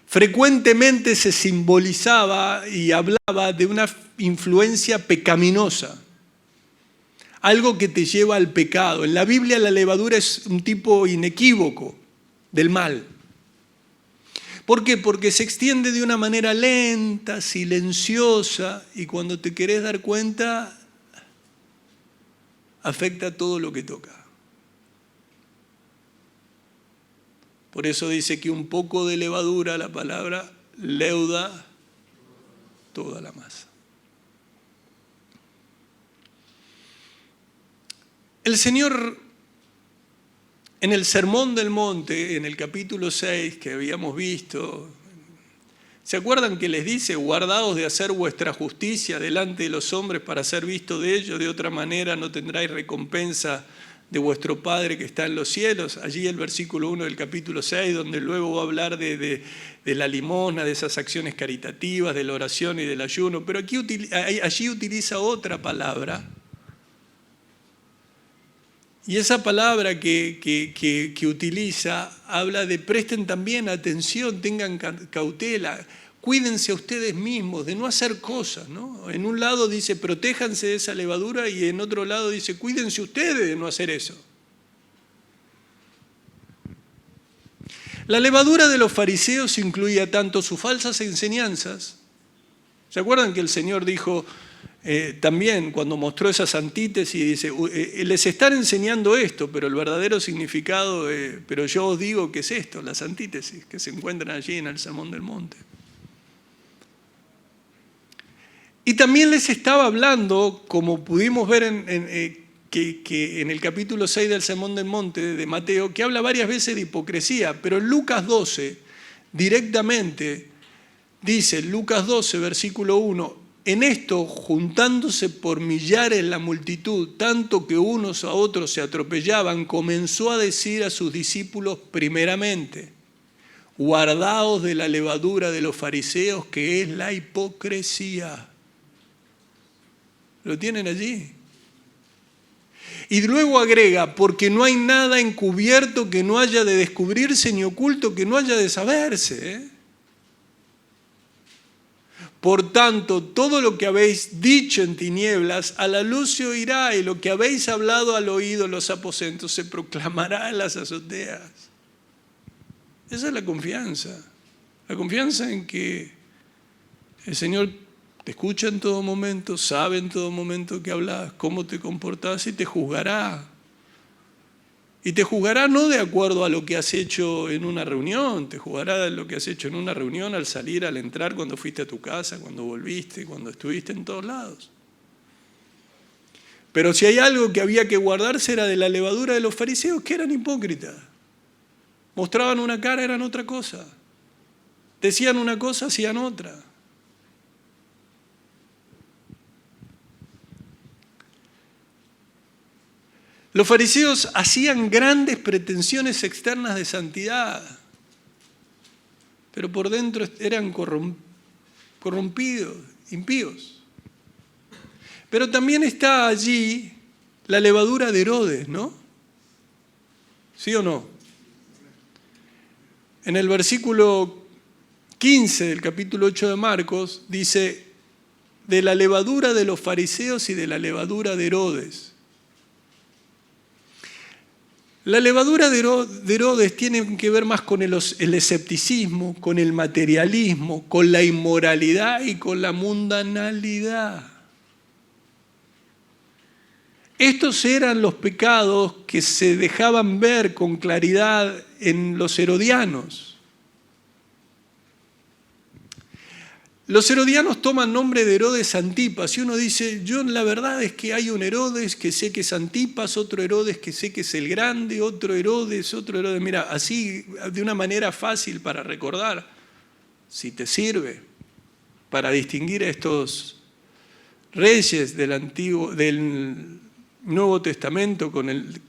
Frecuentemente se simbolizaba y hablaba de una influencia pecaminosa, algo que te lleva al pecado. En la Biblia la levadura es un tipo inequívoco del mal. ¿Por qué? Porque se extiende de una manera lenta, silenciosa, y cuando te querés dar cuenta, afecta todo lo que toca. Por eso dice que un poco de levadura, la palabra leuda toda la masa. El Señor, en el Sermón del Monte, en el capítulo 6 que habíamos visto, ¿se acuerdan que les dice, guardaos de hacer vuestra justicia delante de los hombres para ser visto de ellos? De otra manera no tendráis recompensa de vuestro Padre que está en los cielos. Allí el versículo 1 del capítulo 6, donde luego va a hablar de la limosna, de esas acciones caritativas, de la oración y del ayuno. Pero allí utiliza otra palabra. Y esa palabra que utiliza habla de presten también atención, tengan cautela, cuídense a ustedes mismos de no hacer cosas, ¿no? En un lado dice protéjanse de esa levadura y en otro lado dice cuídense ustedes de no hacer eso. La levadura de los fariseos incluía tanto sus falsas enseñanzas. ¿Se acuerdan que el Señor dijo también cuando mostró esas antítesis, dice, les están enseñando esto, pero el verdadero significado, pero yo os digo que es esto, las antítesis que se encuentran allí en el Sermón del Monte. Y también les estaba hablando, como pudimos ver que en el capítulo 6 del Sermón del Monte de Mateo, que habla varias veces de hipocresía, pero en Lucas 12 directamente dice, Lucas 12, versículo 1, en esto, juntándose por millares la multitud, tanto que unos a otros se atropellaban, comenzó a decir a sus discípulos primeramente, guardaos de la levadura de los fariseos, que es la hipocresía. ¿Lo tienen allí? Y luego agrega, porque no hay nada encubierto que no haya de descubrirse, ni oculto que no haya de saberse, Por tanto, todo lo que habéis dicho en tinieblas, a la luz se oirá, y lo que habéis hablado al oído en los aposentos se proclamará en las azoteas. Esa es la confianza en que el Señor te escucha en todo momento, sabe en todo momento que hablas, cómo te comportas y te juzgará. Y te juzgará no de acuerdo a lo que has hecho en una reunión, te juzgará de lo que has hecho en una reunión, al salir, al entrar, cuando fuiste a tu casa, cuando volviste, cuando estuviste en todos lados. Pero si hay algo que había que guardarse era de la levadura de los fariseos, que eran hipócritas. Mostraban una cara, eran otra cosa. Decían una cosa, hacían otra. Los fariseos hacían grandes pretensiones externas de santidad, pero por dentro eran corrompidos, impíos. Pero también está allí la levadura de Herodes, ¿no? ¿Sí o no? En el versículo 15 del capítulo 8 de Marcos dice, de la levadura de los fariseos y de la levadura de Herodes. La levadura de Herodes tiene que ver más con el escepticismo, con el materialismo, con la inmoralidad y con la mundanalidad. Estos eran los pecados que se dejaban ver con claridad en los herodianos. Los herodianos toman nombre de Herodes Antipas y uno dice, yo la verdad es que hay un Herodes que sé que es Antipas, otro Herodes que sé que es el grande, otro Herodes. Mira, así de una manera fácil para recordar, si te sirve, para distinguir a estos reyes del Nuevo Testamento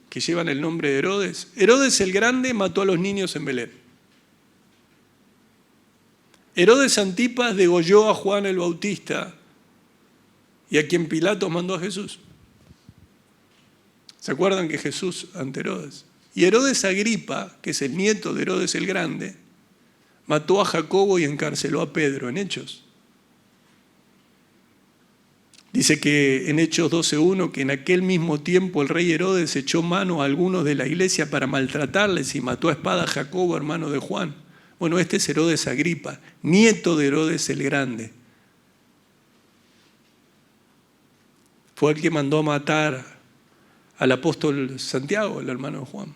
que llevan el nombre de Herodes. Herodes el Grande mató a los niños en Belén. Herodes Antipas degolló a Juan el Bautista y a quien Pilato mandó a Jesús. ¿Se acuerdan que Jesús ante Herodes? Y Herodes Agripa, que es el nieto de Herodes el Grande, mató a Jacobo y encarceló a Pedro en Hechos. Dice que en Hechos 12:1 que en aquel mismo tiempo el rey Herodes echó mano a algunos de la iglesia para maltratarles y mató a espada a Jacobo, hermano de Juan. Bueno, este es Herodes Agripa, nieto de Herodes el Grande. Fue el que mandó a matar al apóstol Santiago, el hermano de Juan.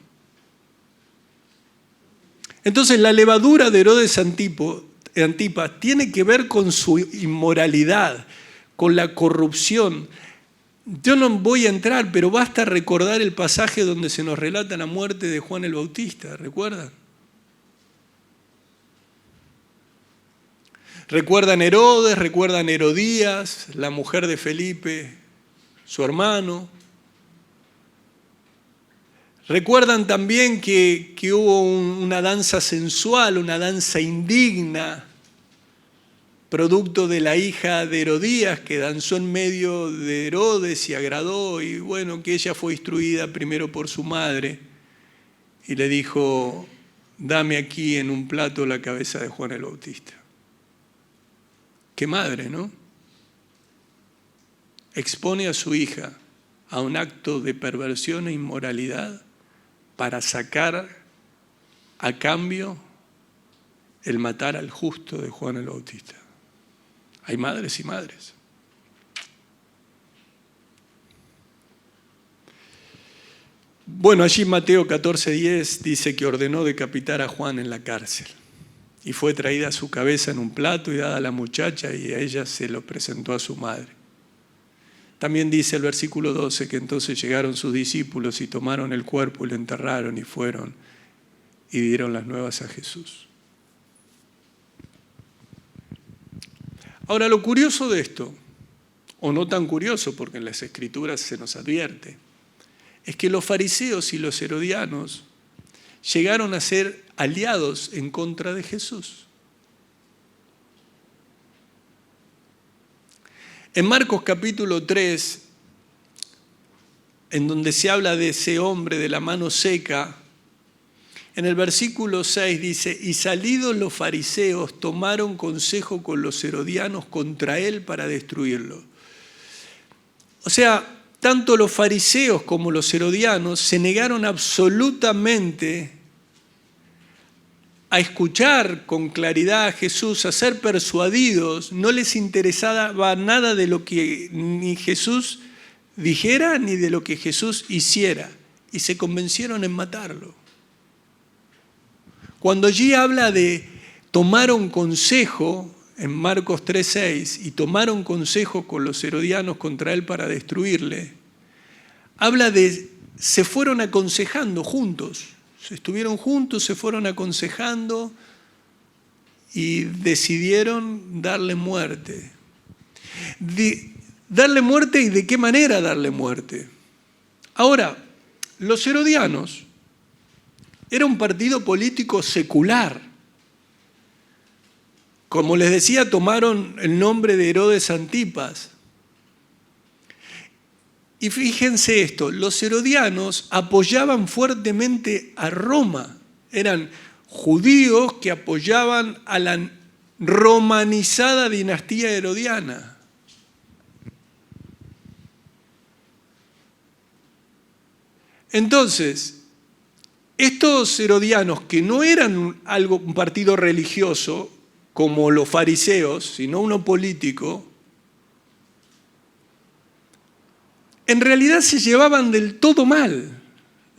Entonces la levadura de Herodes Antipas tiene que ver con su inmoralidad, con la corrupción. Yo no voy a entrar, pero basta recordar el pasaje donde se nos relata la muerte de Juan el Bautista, ¿recuerdan? Recuerdan Herodes, recuerdan Herodías, la mujer de Felipe, su hermano. Recuerdan también que hubo una danza sensual, una danza indigna, producto de la hija de Herodías que danzó en medio de Herodes y agradó, y bueno, que ella fue instruida primero por su madre y le dijo, dame aquí en un plato la cabeza de Juan el Bautista. Qué madre, ¿no? Expone a su hija a un acto de perversión e inmoralidad para sacar a cambio el matar al justo de Juan el Bautista. Hay madres y madres. Bueno, allí Mateo 14:10 dice que ordenó decapitar a Juan en la cárcel. Y fue traída su cabeza en un plato y dada a la muchacha y a ella se lo presentó a su madre. También dice el versículo 12 que entonces llegaron sus discípulos y tomaron el cuerpo y lo enterraron y fueron y dieron las nuevas a Jesús. Ahora, lo curioso de esto, o no tan curioso porque en las Escrituras se nos advierte, es que los fariseos y los herodianos llegaron a ser aliados en contra de Jesús. En Marcos capítulo 3, en donde se habla de ese hombre de la mano seca, en el versículo 6 dice, y salidos los fariseos tomaron consejo con los herodianos contra él para destruirlo. O sea, tanto los fariseos como los herodianos se negaron absolutamente a escuchar con claridad a Jesús, a ser persuadidos. No les interesaba nada de lo que ni Jesús dijera ni de lo que Jesús hiciera, y se convencieron en matarlo. Cuando allí habla de tomaron consejo, en Marcos 3:6, y tomaron consejo con los herodianos contra él para destruirle, habla de se fueron aconsejando juntos. Estuvieron juntos, se fueron aconsejando y decidieron darle muerte. ¿Darle muerte y de qué manera darle muerte? Ahora, los herodianos era un partido político secular. Como les decía, tomaron el nombre de Herodes Antipas. Y fíjense esto, los herodianos apoyaban fuertemente a Roma. Eran judíos que apoyaban a la romanizada dinastía herodiana. Entonces, estos herodianos que no eran un partido religioso como los fariseos, sino uno político, en realidad se llevaban del todo mal.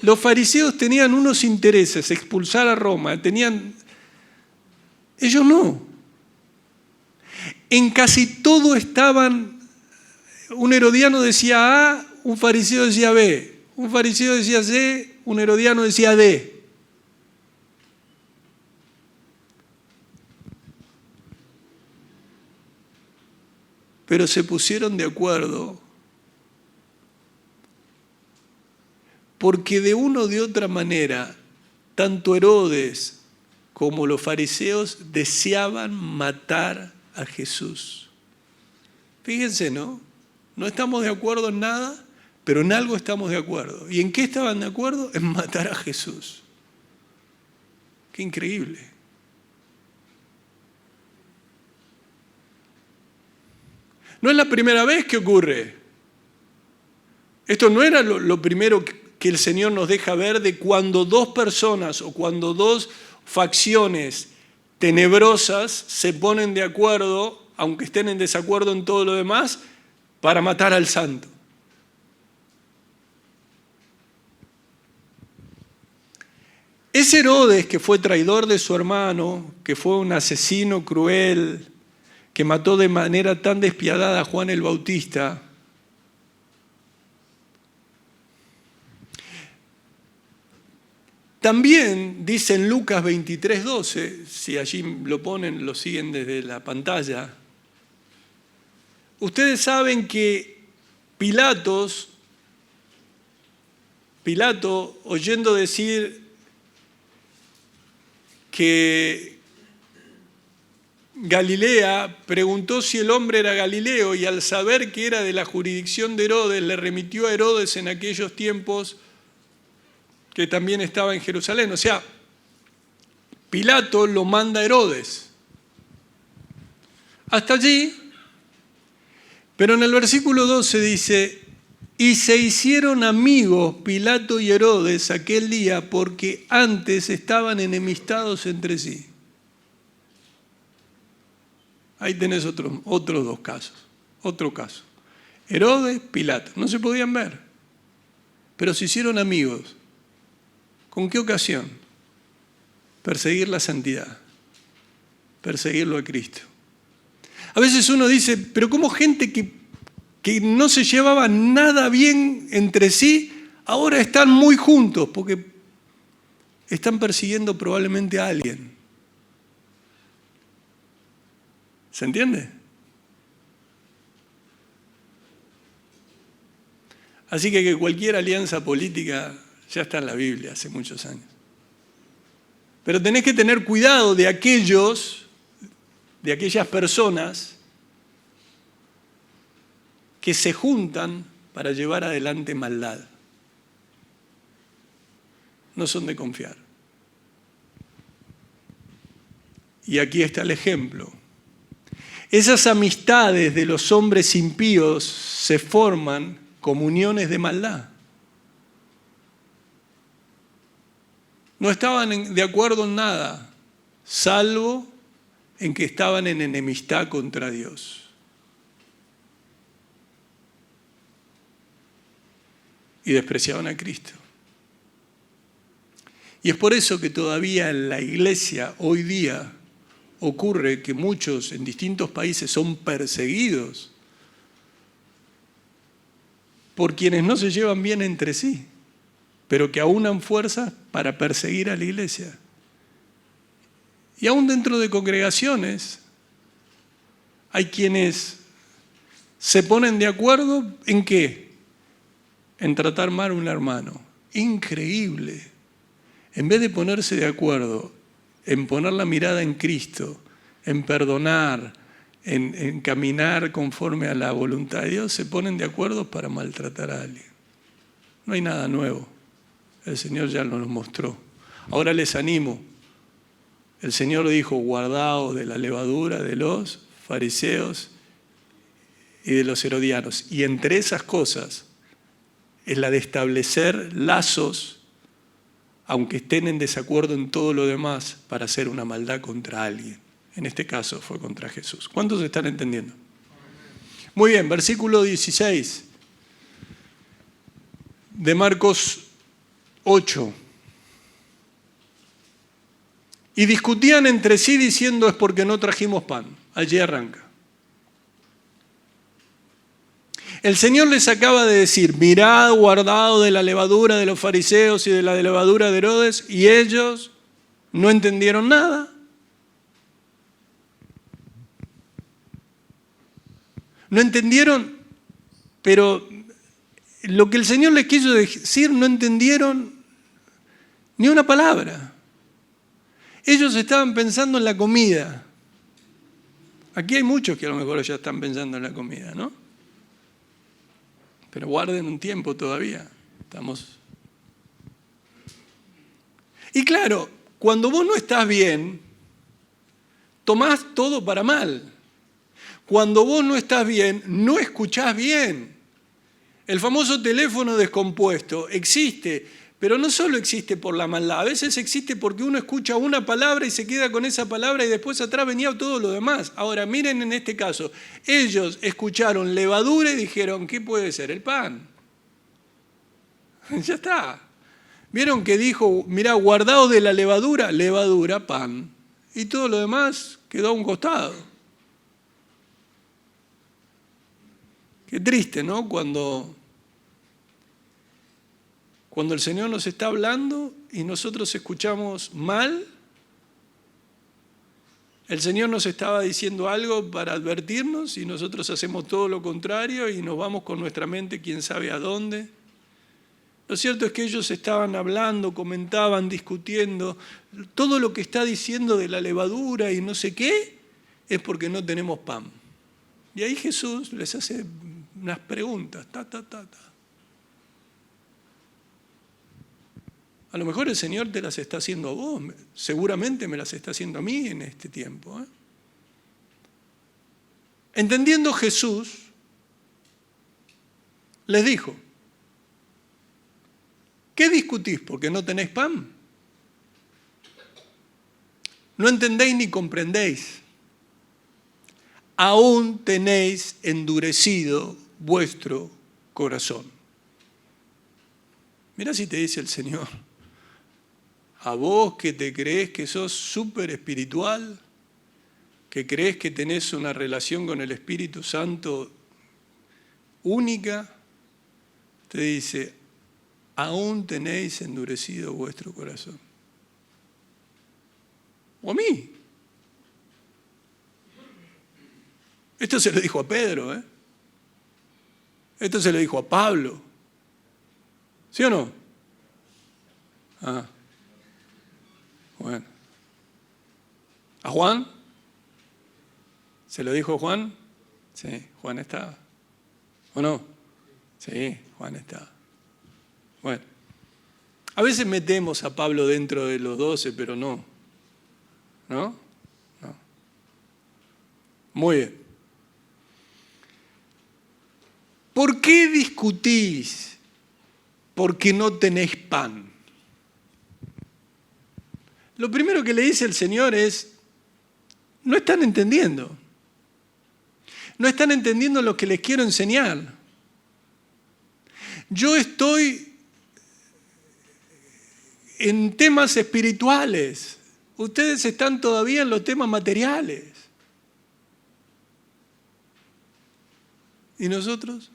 Los fariseos tenían unos intereses, expulsar a Roma, ellos no. en casi todo estaban, un herodiano decía A, un fariseo decía B, un fariseo decía C, un herodiano decía D. Pero se pusieron de acuerdo porque de una o de otra manera, tanto Herodes como los fariseos deseaban matar a Jesús. Fíjense, ¿no? No estamos de acuerdo en nada, pero en algo estamos de acuerdo. ¿Y en qué estaban de acuerdo? En matar a Jesús. ¡Qué increíble! No es la primera vez que ocurre. Esto no era lo primero que el Señor nos deja ver de cuando dos personas o cuando dos facciones tenebrosas se ponen de acuerdo, aunque estén en desacuerdo en todo lo demás, para matar al santo. Ese Herodes que fue traidor de su hermano, que fue un asesino cruel, que mató de manera tan despiadada a Juan el Bautista, también dice en Lucas 23:12, si allí lo ponen, lo siguen desde la pantalla, ustedes saben que Pilato, oyendo decir que Galilea, preguntó si el hombre era Galileo y al saber que era de la jurisdicción de Herodes, le remitió a Herodes en aquellos tiempos que también estaba en Jerusalén. O sea, Pilato lo manda a Herodes. Hasta allí, pero en el versículo 12 dice, y se hicieron amigos Pilato y Herodes aquel día porque antes estaban enemistados entre sí. Ahí tenés otros dos casos, otro caso. Herodes, Pilato, no se podían ver, pero se hicieron amigos. ¿Con qué ocasión? Perseguir la santidad, perseguirlo a Cristo. A veces uno dice, pero ¿cómo gente que no se llevaba nada bien entre sí, ahora están muy juntos? Porque están persiguiendo probablemente a alguien. ¿Se entiende? Así que cualquier alianza política ya está en la Biblia hace muchos años. Pero tenés que tener cuidado de aquellas personas que se juntan para llevar adelante maldad. No son de confiar. Y aquí está el ejemplo. Esas amistades de los hombres impíos se forman como uniones de maldad. No estaban de acuerdo en nada, salvo en que estaban en enemistad contra Dios. Y despreciaban a Cristo. Y es por eso que todavía en la iglesia hoy día ocurre que muchos en distintos países son perseguidos por quienes no se llevan bien entre sí, pero que aunan fuerzas para perseguir a la iglesia. Y aún dentro de congregaciones hay quienes se ponen de acuerdo ¿en qué? En tratar mal a un hermano. Increíble. En vez de ponerse de acuerdo en poner la mirada en Cristo, en perdonar, en caminar conforme a la voluntad de Dios, se ponen de acuerdo para maltratar a alguien. No hay nada nuevo. El Señor ya nos lo mostró. Ahora les animo. El Señor dijo, guardaos de la levadura de los fariseos y de los herodianos. Y entre esas cosas es la de establecer lazos, aunque estén en desacuerdo en todo lo demás, para hacer una maldad contra alguien. En este caso fue contra Jesús. ¿Cuántos están entendiendo? Muy bien, versículo 16 de Marcos 8. Y discutían entre sí diciendo, es porque no trajimos pan. Allí arranca. El Señor les acaba de decir, mirad, guardado de la levadura de los fariseos y de la levadura de Herodes, y ellos no entendieron nada. No entendieron, pero lo que el Señor les quiso decir no entendieron ni una palabra. Ellos estaban pensando en la comida. Aquí hay muchos que a lo mejor ya están pensando en la comida, ¿no? Pero guarden un tiempo todavía. Y claro, cuando vos no estás bien, tomás todo para mal. Cuando vos no estás bien, no escuchás bien. El famoso teléfono descompuesto existe, pero no solo existe por la maldad, a veces existe porque uno escucha una palabra y se queda con esa palabra y después atrás venía todo lo demás. Ahora, miren en este caso, ellos escucharon levadura y dijeron, ¿qué puede ser? El pan. Ya está. ¿Vieron que dijo, mirá, guardado de la levadura, levadura, pan? Y todo lo demás quedó a un costado. Qué triste, ¿no? Cuando el Señor nos está hablando y nosotros escuchamos mal, el Señor nos estaba diciendo algo para advertirnos y nosotros hacemos todo lo contrario y nos vamos con nuestra mente quién sabe a dónde. Lo cierto es que ellos estaban hablando, comentaban, discutiendo. Todo lo que está diciendo de la levadura y no sé qué es porque no tenemos pan. Y ahí Jesús les hace unas preguntas. A lo mejor el Señor te las está haciendo a vos, seguramente me las está haciendo a mí en este tiempo. Entendiendo Jesús, les dijo, ¿qué discutís? ¿Porque no tenéis pan? No entendéis ni comprendéis. Aún tenéis endurecido vuestro corazón. Mirá si te dice el Señor, a vos que te crees que sos súper espiritual, que crees que tenés una relación con el Espíritu Santo única, te dice, aún tenéis endurecido vuestro corazón. O a mí. Esto se lo dijo a Pedro, ¿eh? Esto se lo dijo a Pablo. ¿Sí o no? Ah. Bueno. ¿A Juan? ¿Se lo dijo Juan? Sí, Juan estaba. ¿O no? Sí, Juan estaba. Bueno. A veces metemos a Pablo dentro de los 12, pero no. ¿No? No. Muy bien. ¿Por qué discutís? Porque no tenéis pan. Lo primero que le dice el Señor es, no están entendiendo. No están entendiendo lo que les quiero enseñar. Yo estoy en temas espirituales. Ustedes están todavía en los temas materiales. ¿Y nosotros?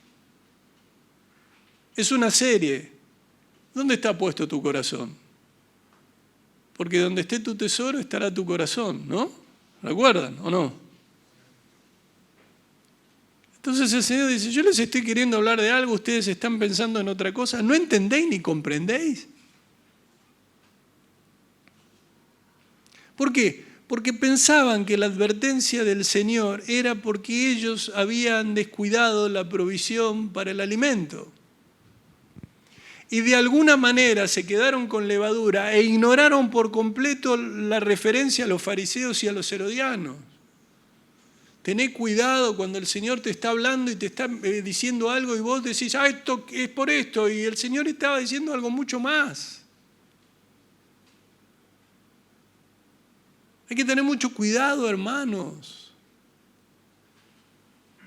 Es una serie. ¿Dónde está puesto tu corazón? Porque donde esté tu tesoro estará tu corazón, ¿no? ¿Recuerdan o no? Entonces el Señor dice, yo les estoy queriendo hablar de algo, ustedes están pensando en otra cosa, ¿no entendéis ni comprendéis? ¿Por qué? Porque pensaban que la advertencia del Señor era porque ellos habían descuidado la provisión para el alimento. Y de alguna manera se quedaron con levadura e ignoraron por completo la referencia a los fariseos y a los herodianos. Tené cuidado cuando el Señor te está hablando y te está diciendo algo y vos decís, esto es por esto, y el Señor estaba diciendo algo mucho más. Hay que tener mucho cuidado, hermanos.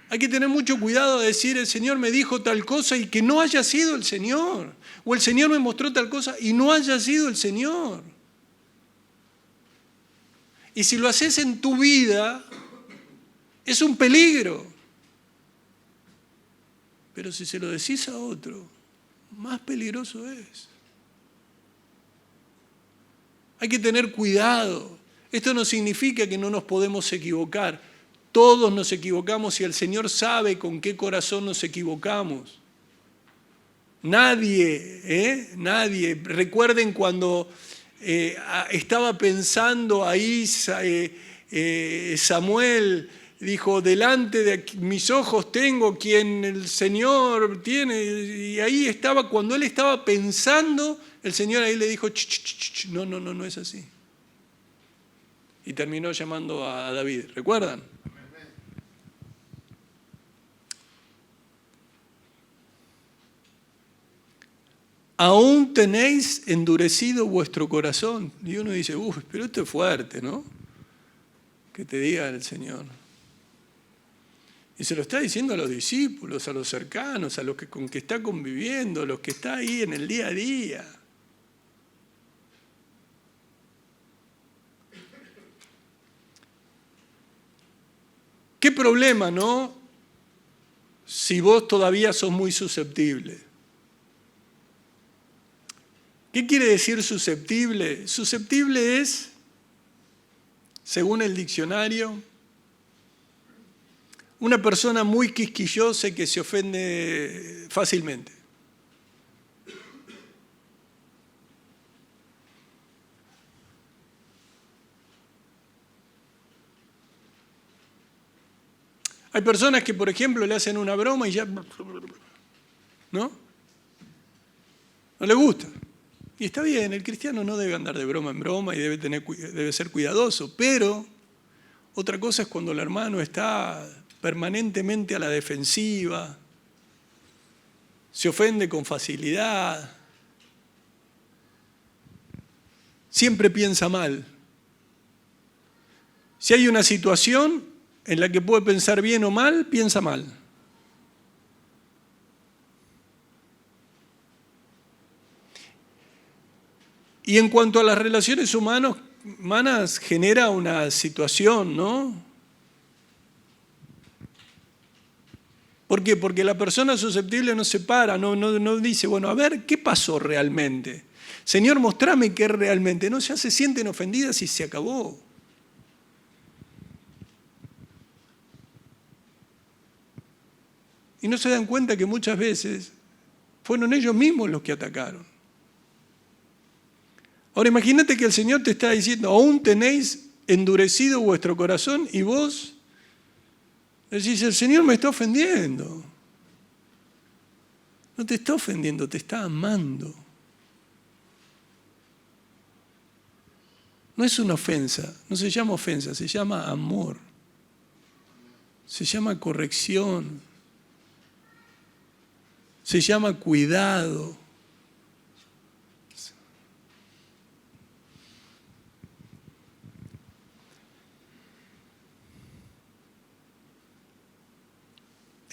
Hay que tener mucho cuidado de decir, el Señor me dijo tal cosa y que no haya sido el Señor. O el Señor me mostró tal cosa y no haya sido el Señor. Y si lo haces en tu vida, es un peligro. Pero si se lo decís a otro, más peligroso es. Hay que tener cuidado. Esto no significa que no nos podemos equivocar. Todos nos equivocamos y el Señor sabe con qué corazón nos equivocamos. Nadie. Recuerden cuando estaba pensando ahí Samuel, dijo, delante de mis ojos tengo quien el Señor tiene. Y ahí estaba, cuando él estaba pensando, el Señor ahí le dijo, no es así. Y terminó llamando a David, ¿recuerdan? Aún tenéis endurecido vuestro corazón. Y uno dice, pero esto es fuerte, ¿no? Que te diga el Señor. Y se lo está diciendo a los discípulos, a los cercanos, a los que con que está conviviendo, a los que está ahí en el día a día. ¿Qué problema, no? Si vos todavía sos muy susceptible. ¿Qué quiere decir susceptible? Susceptible es, según el diccionario, una persona muy quisquillosa y que se ofende fácilmente. Hay personas que, por ejemplo, le hacen una broma y ya, ¿no? No le gusta. Y está bien, el cristiano no debe andar de broma en broma y debe ser cuidadoso, pero otra cosa es cuando el hermano está permanentemente a la defensiva, se ofende con facilidad, siempre piensa mal. Si hay una situación en la que puede pensar bien o mal, piensa mal. Y en cuanto a las relaciones humanas, genera una situación, ¿no? ¿Por qué? Porque la persona susceptible no se para, no dice, bueno, a ver, ¿qué pasó realmente? Señor, mostrame qué realmente. No, ya se sienten ofendidas y se acabó. Y no se dan cuenta que muchas veces fueron ellos mismos los que atacaron. Ahora imagínate que el Señor te está diciendo, aún tenéis endurecido vuestro corazón y vos decís, el Señor me está ofendiendo. No te está ofendiendo, te está amando. No es una ofensa, no se llama ofensa, se llama amor. Se llama corrección. Se llama cuidado.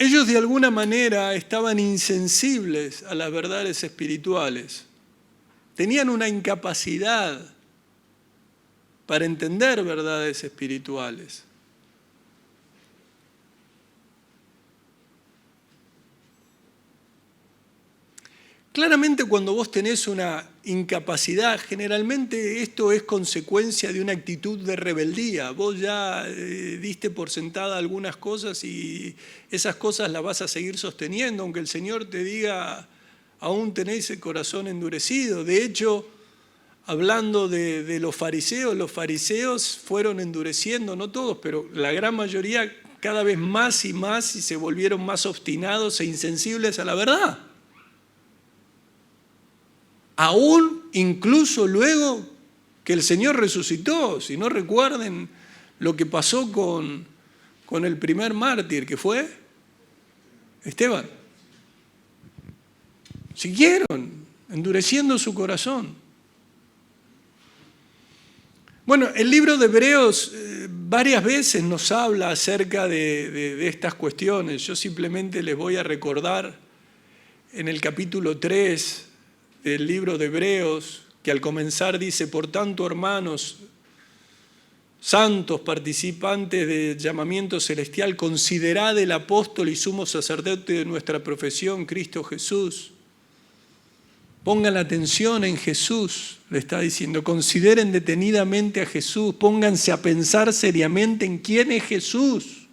Ellos de alguna manera estaban insensibles a las verdades espirituales. Tenían una incapacidad para entender verdades espirituales. Claramente cuando vos tenés una incapacidad, generalmente esto es consecuencia de una actitud de rebeldía. Vos ya diste por sentada algunas cosas y esas cosas las vas a seguir sosteniendo, aunque el Señor te diga, aún tenéis el corazón endurecido. De hecho, hablando de los fariseos fueron endureciendo, no todos, pero la gran mayoría cada vez más y se volvieron más obstinados e insensibles a la verdad. Aún incluso luego que el Señor resucitó. Si no recuerden lo que pasó con el primer mártir, que fue Esteban. Siguieron endureciendo su corazón. Bueno, el libro de Hebreos varias veces nos habla acerca de estas cuestiones. Yo simplemente les voy a recordar en el capítulo 3 del libro de Hebreos, que al comenzar dice, por tanto, hermanos, santos, participantes del llamamiento celestial, considerad el apóstol y sumo sacerdote de nuestra profesión, Cristo Jesús. Pongan la atención en Jesús, le está diciendo. Consideren detenidamente a Jesús, pónganse a pensar seriamente en quién es Jesús.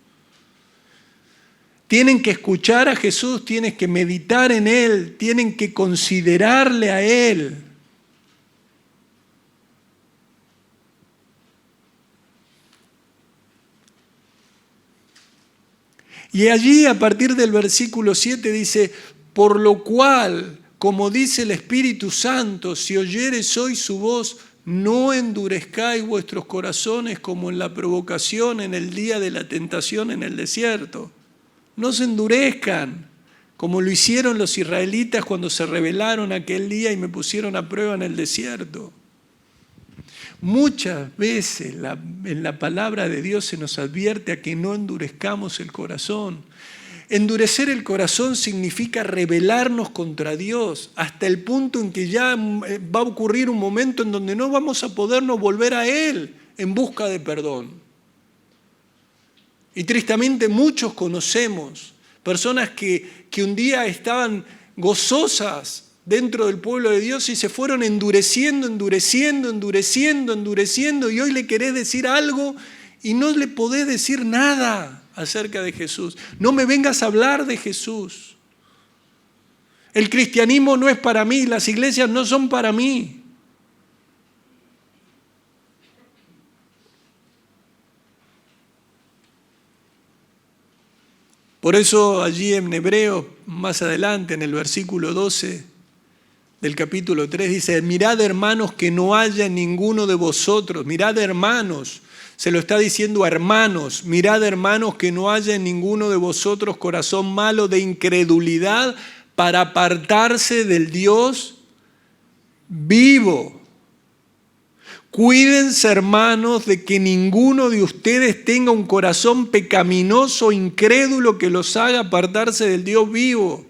Tienen que escuchar a Jesús, tienen que meditar en Él, tienen que considerarle a Él. Y allí, a partir del versículo 7, dice, por lo cual, como dice el Espíritu Santo, si oyereis hoy su voz, no endurezcáis vuestros corazones como en la provocación en el día de la tentación en el desierto. No se endurezcan, como lo hicieron los israelitas cuando se rebelaron aquel día y me pusieron a prueba en el desierto. Muchas veces en la palabra de Dios se nos advierte a que no endurezcamos el corazón. Endurecer el corazón significa rebelarnos contra Dios hasta el punto en que ya va a ocurrir un momento en donde no vamos a podernos volver a Él en busca de perdón. Y tristemente muchos conocemos personas que un día estaban gozosas dentro del pueblo de Dios y se fueron endureciendo y hoy le querés decir algo y no le podés decir nada acerca de Jesús. No me vengas a hablar de Jesús. El cristianismo no es para mí, las iglesias no son para mí. Por eso allí en Hebreos, más adelante en el versículo 12, del capítulo 3 dice, mirad hermanos que no haya en ninguno de vosotros, mirad hermanos, se lo está diciendo a hermanos, mirad hermanos que no haya en ninguno de vosotros corazón malo de incredulidad para apartarse del Dios vivo. Cuídense hermanos de que ninguno de ustedes tenga un corazón pecaminoso, incrédulo que los haga apartarse del Dios vivo.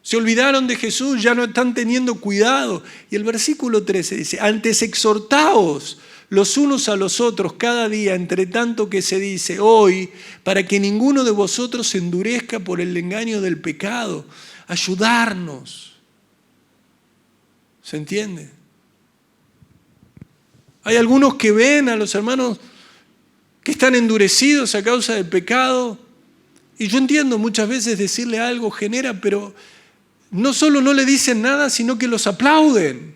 Se olvidaron de Jesús, ya no están teniendo cuidado. Y el versículo 13 dice, antes exhortaos los unos a los otros cada día, entre tanto que se dice hoy, para que ninguno de vosotros se endurezca por el engaño del pecado. Ayudarnos. ¿Se entiende? Hay algunos que ven a los hermanos que están endurecidos a causa del pecado. Y yo entiendo muchas veces decirle algo genera, pero no solo no le dicen nada, sino que los aplauden.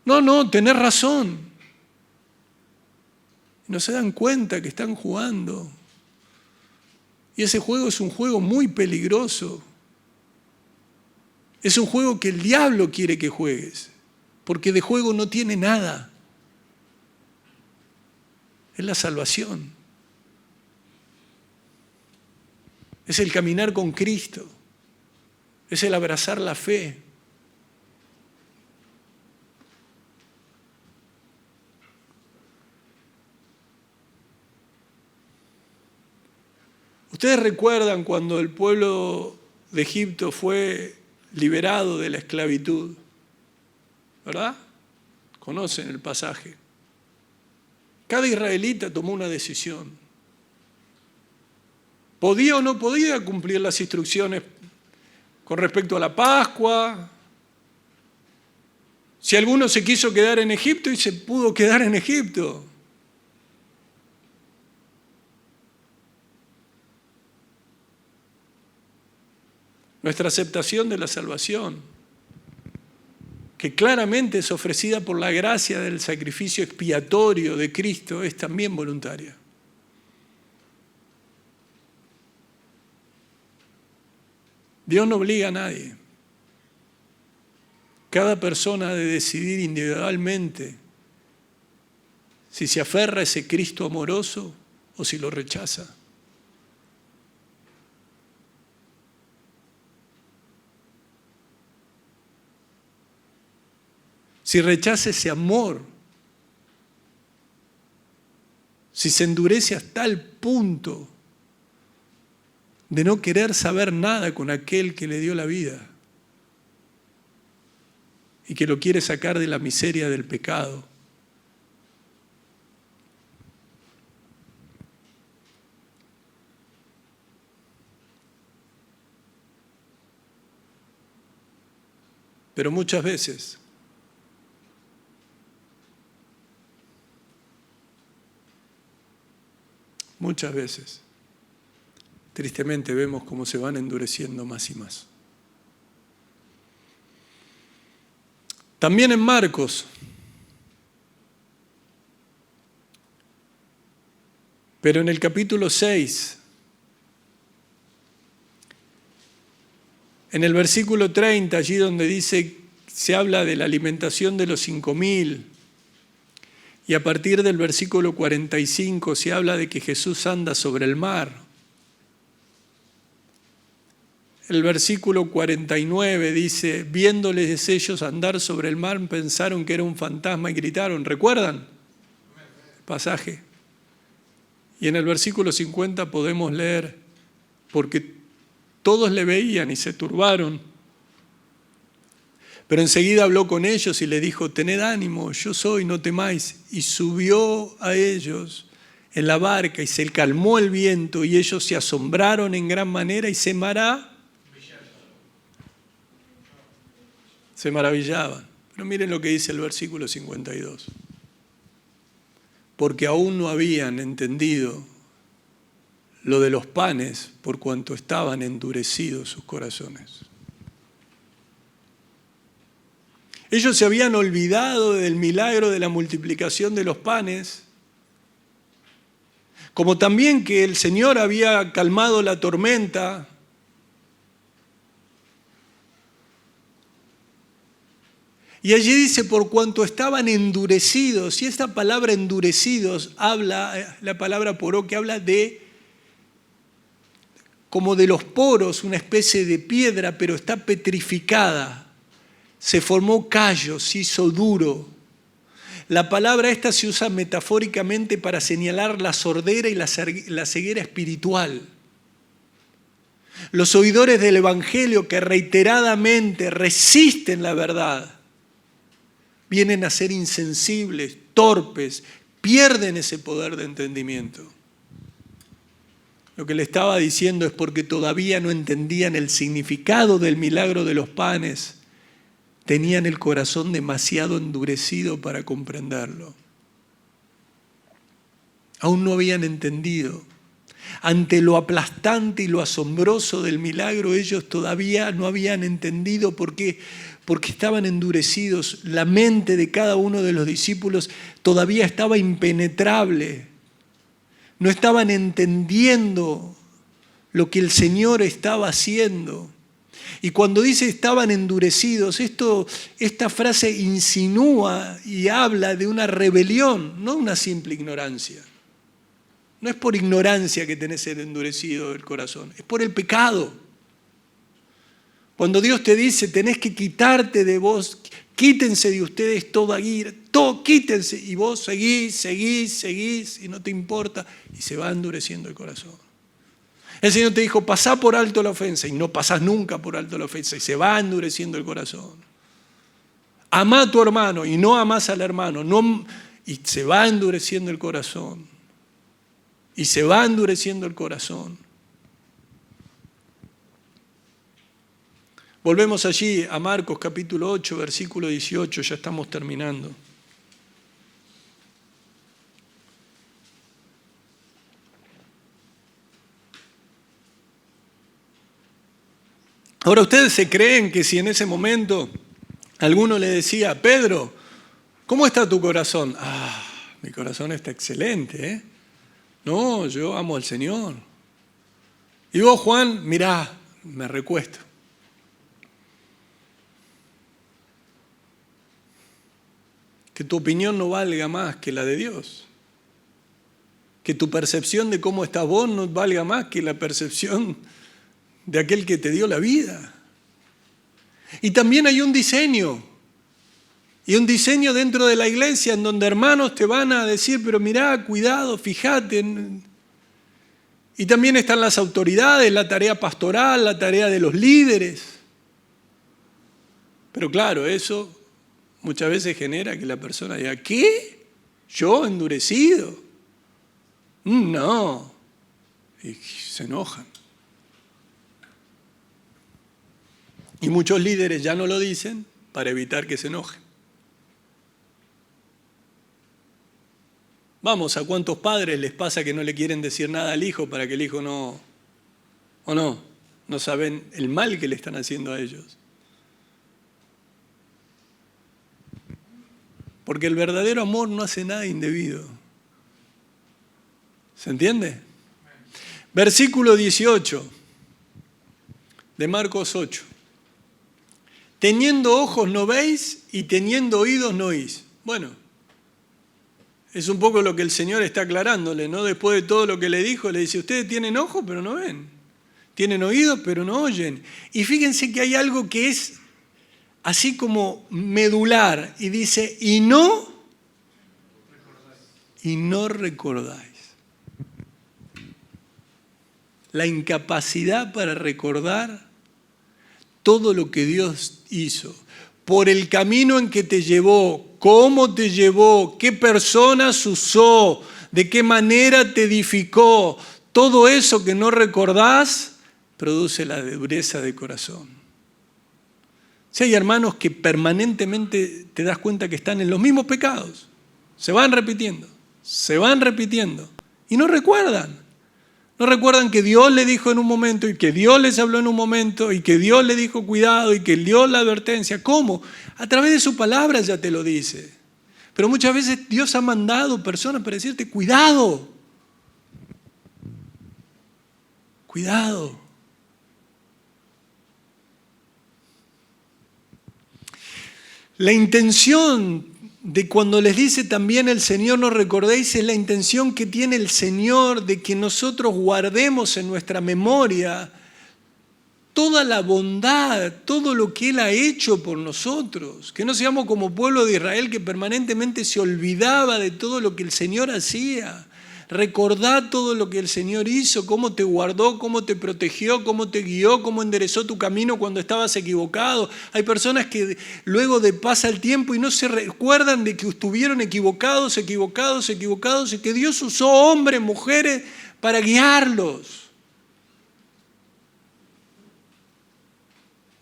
No, tenés razón. No se dan cuenta que están jugando. Y ese juego es un juego muy peligroso. Es un juego que el diablo quiere que juegues, porque de juego no tiene nada. Es la salvación. Es el caminar con Cristo. Es el abrazar la fe. Ustedes recuerdan cuando el pueblo de Egipto fue liberado de la esclavitud, ¿verdad? Conocen el pasaje. Cada israelita tomó una decisión. ¿Podía o no podía cumplir las instrucciones con respecto a la Pascua? Si alguno se quiso quedar en Egipto y se pudo quedar en Egipto. Nuestra aceptación de la salvación, que claramente es ofrecida por la gracia del sacrificio expiatorio de Cristo, es también voluntaria. Dios no obliga a nadie. Cada persona ha de decidir individualmente si se aferra a ese Cristo amoroso o si lo rechaza. Si rechaza ese amor, si se endurece hasta el punto de no querer saber nada con aquel que le dio la vida y que lo quiere sacar de la miseria del pecado. Pero muchas veces tristemente vemos cómo se van endureciendo más y más. También en Marcos, pero en el capítulo 6, en el versículo 30, allí donde se habla de la alimentación de los 5.000, y a partir del versículo 45 se habla de que Jesús anda sobre el mar. El versículo 49 dice, viéndoles ellos andar sobre el mar, pensaron que era un fantasma y gritaron. ¿Recuerdan el pasaje? Y en el versículo 50 podemos leer, porque todos le veían y se turbaron. Pero enseguida habló con ellos y le dijo, tened ánimo, yo soy, no temáis. Y subió a ellos en la barca y se calmó el viento y ellos se asombraron en gran manera y se maravillaban. Pero miren lo que dice el versículo 52. Porque aún no habían entendido lo de los panes por cuanto estaban endurecidos sus corazones. Ellos se habían olvidado del milagro de la multiplicación de los panes, como también que el Señor había calmado la tormenta. Y allí dice, por cuanto estaban endurecidos, y esta palabra endurecidos habla, la palabra poró, que habla de, como de los poros, una especie de piedra, pero está petrificada. Se formó callo, se hizo duro. La palabra esta se usa metafóricamente para señalar la sordera y la ceguera espiritual. Los oidores del Evangelio que reiteradamente resisten la verdad, vienen a ser insensibles, torpes, pierden ese poder de entendimiento. Lo que le estaba diciendo es porque todavía no entendían el significado del milagro de los panes. Tenían el corazón demasiado endurecido para comprenderlo. Aún no habían entendido. Ante lo aplastante y lo asombroso del milagro, ellos todavía no habían entendido por qué. Porque estaban endurecidos. La mente de cada uno de los discípulos todavía estaba impenetrable. No estaban entendiendo lo que el Señor estaba haciendo. Y cuando dice estaban endurecidos, esta frase insinúa y habla de una rebelión, no una simple ignorancia. No es por ignorancia que tenés endurecido el corazón, es por el pecado. Cuando Dios te dice, tenés que quitarte de vos, quítense de ustedes toda ira, quítense, y vos seguís, y no te importa, y se va endureciendo el corazón. El Señor te dijo, pasá por alto la ofensa, y no pasás nunca por alto la ofensa, y se va endureciendo el corazón. Amá a tu hermano, y no amás al hermano, y se va endureciendo el corazón. Y se va endureciendo el corazón. Volvemos allí a Marcos capítulo 8, versículo 18, ya estamos terminando. Ahora, ¿ustedes se creen que si en ese momento alguno le decía, Pedro, ¿cómo está tu corazón? Mi corazón está excelente, ¿eh? No, yo amo al Señor. Y vos, Juan, mirá, me recuesto. Que tu opinión no valga más que la de Dios. Que tu percepción de cómo estás vos no valga más que la percepción de aquel que te dio la vida. Y también hay un diseño. Y un diseño dentro de la iglesia en donde hermanos te van a decir, pero mirá, cuidado, fíjate. Y también están las autoridades, la tarea pastoral, la tarea de los líderes. Pero claro, eso muchas veces genera que la persona diga, ¿qué? ¿Yo endurecido? No. Y se enojan. Y muchos líderes ya no lo dicen para evitar que se enojen. Vamos, ¿a cuántos padres les pasa que no le quieren decir nada al hijo para que el hijo no, o no saben el mal que le están haciendo a ellos? Porque el verdadero amor no hace nada indebido. ¿Se entiende? Versículo 18 de Marcos 8. Teniendo ojos no veis y teniendo oídos no oís. Bueno, es un poco lo que el Señor está aclarándole, ¿no? Después de todo lo que le dijo, le dice, ustedes tienen ojos pero no ven. Tienen oídos pero no oyen. Y fíjense que hay algo que es así como medular y dice, y no recordáis. La incapacidad para recordar todo lo que Dios hizo, por el camino en que te llevó, cómo te llevó, qué personas usó, de qué manera te edificó, todo eso que no recordás produce la dureza de corazón. Si hay hermanos que permanentemente te das cuenta que están en los mismos pecados, se van repitiendo y no recuerdan. No recuerdan que Dios le dijo en un momento y que Dios les habló en un momento y que Dios le dijo cuidado y que dio la advertencia. ¿Cómo? A través de su palabra ya te lo dice. Pero muchas veces Dios ha mandado personas para decirte cuidado. Cuidado. La intención de cuando les dice también el Señor no recordéis es la intención que tiene el Señor de que nosotros guardemos en nuestra memoria toda la bondad, todo lo que Él ha hecho por nosotros. Que no seamos como pueblo de Israel que permanentemente se olvidaba de todo lo que el Señor hacía. Recordá todo lo que el Señor hizo, cómo te guardó, cómo te protegió, cómo te guió, cómo enderezó tu camino cuando estabas equivocado. Hay personas que luego de pasa el tiempo y no se recuerdan de que estuvieron equivocados y que Dios usó hombres, mujeres para guiarlos.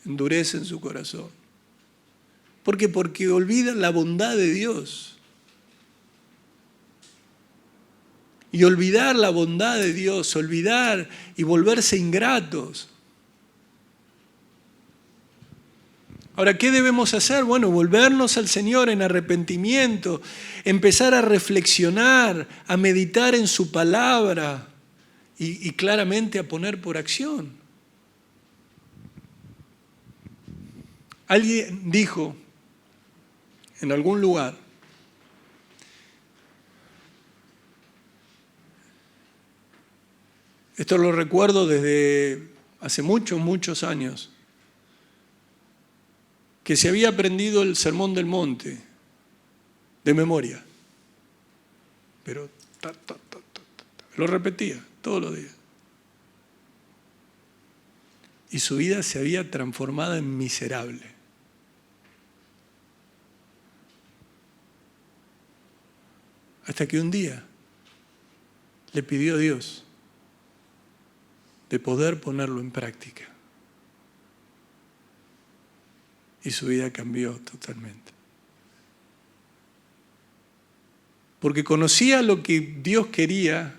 Endurecen su corazón. ¿Por qué? Porque olvidan la bondad de Dios. Y olvidar la bondad de Dios, olvidar y volverse ingratos. Ahora, ¿qué debemos hacer? Bueno, volvernos al Señor en arrepentimiento, empezar a reflexionar, a meditar en su palabra y claramente a poner por acción. Alguien dijo en algún lugar, esto lo recuerdo desde hace muchos años, que se había aprendido el Sermón del Monte de memoria, pero lo repetía todos los días. Y su vida se había transformado en miserable. Hasta que un día le pidió a Dios de poder ponerlo en práctica. Y su vida cambió totalmente. Porque conocía lo que Dios quería,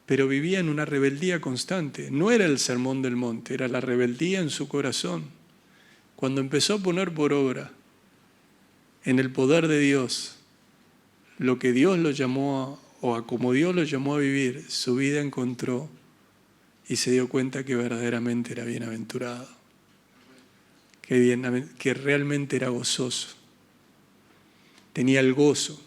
pero vivía en una rebeldía constante. No era el sermón del monte, era la rebeldía en su corazón. Cuando empezó a poner por obra en el poder de Dios lo que Dios lo llamó o a como Dios lo llamó a vivir, su vida encontró y se dio cuenta que verdaderamente era bienaventurado, que realmente era gozoso, tenía el gozo.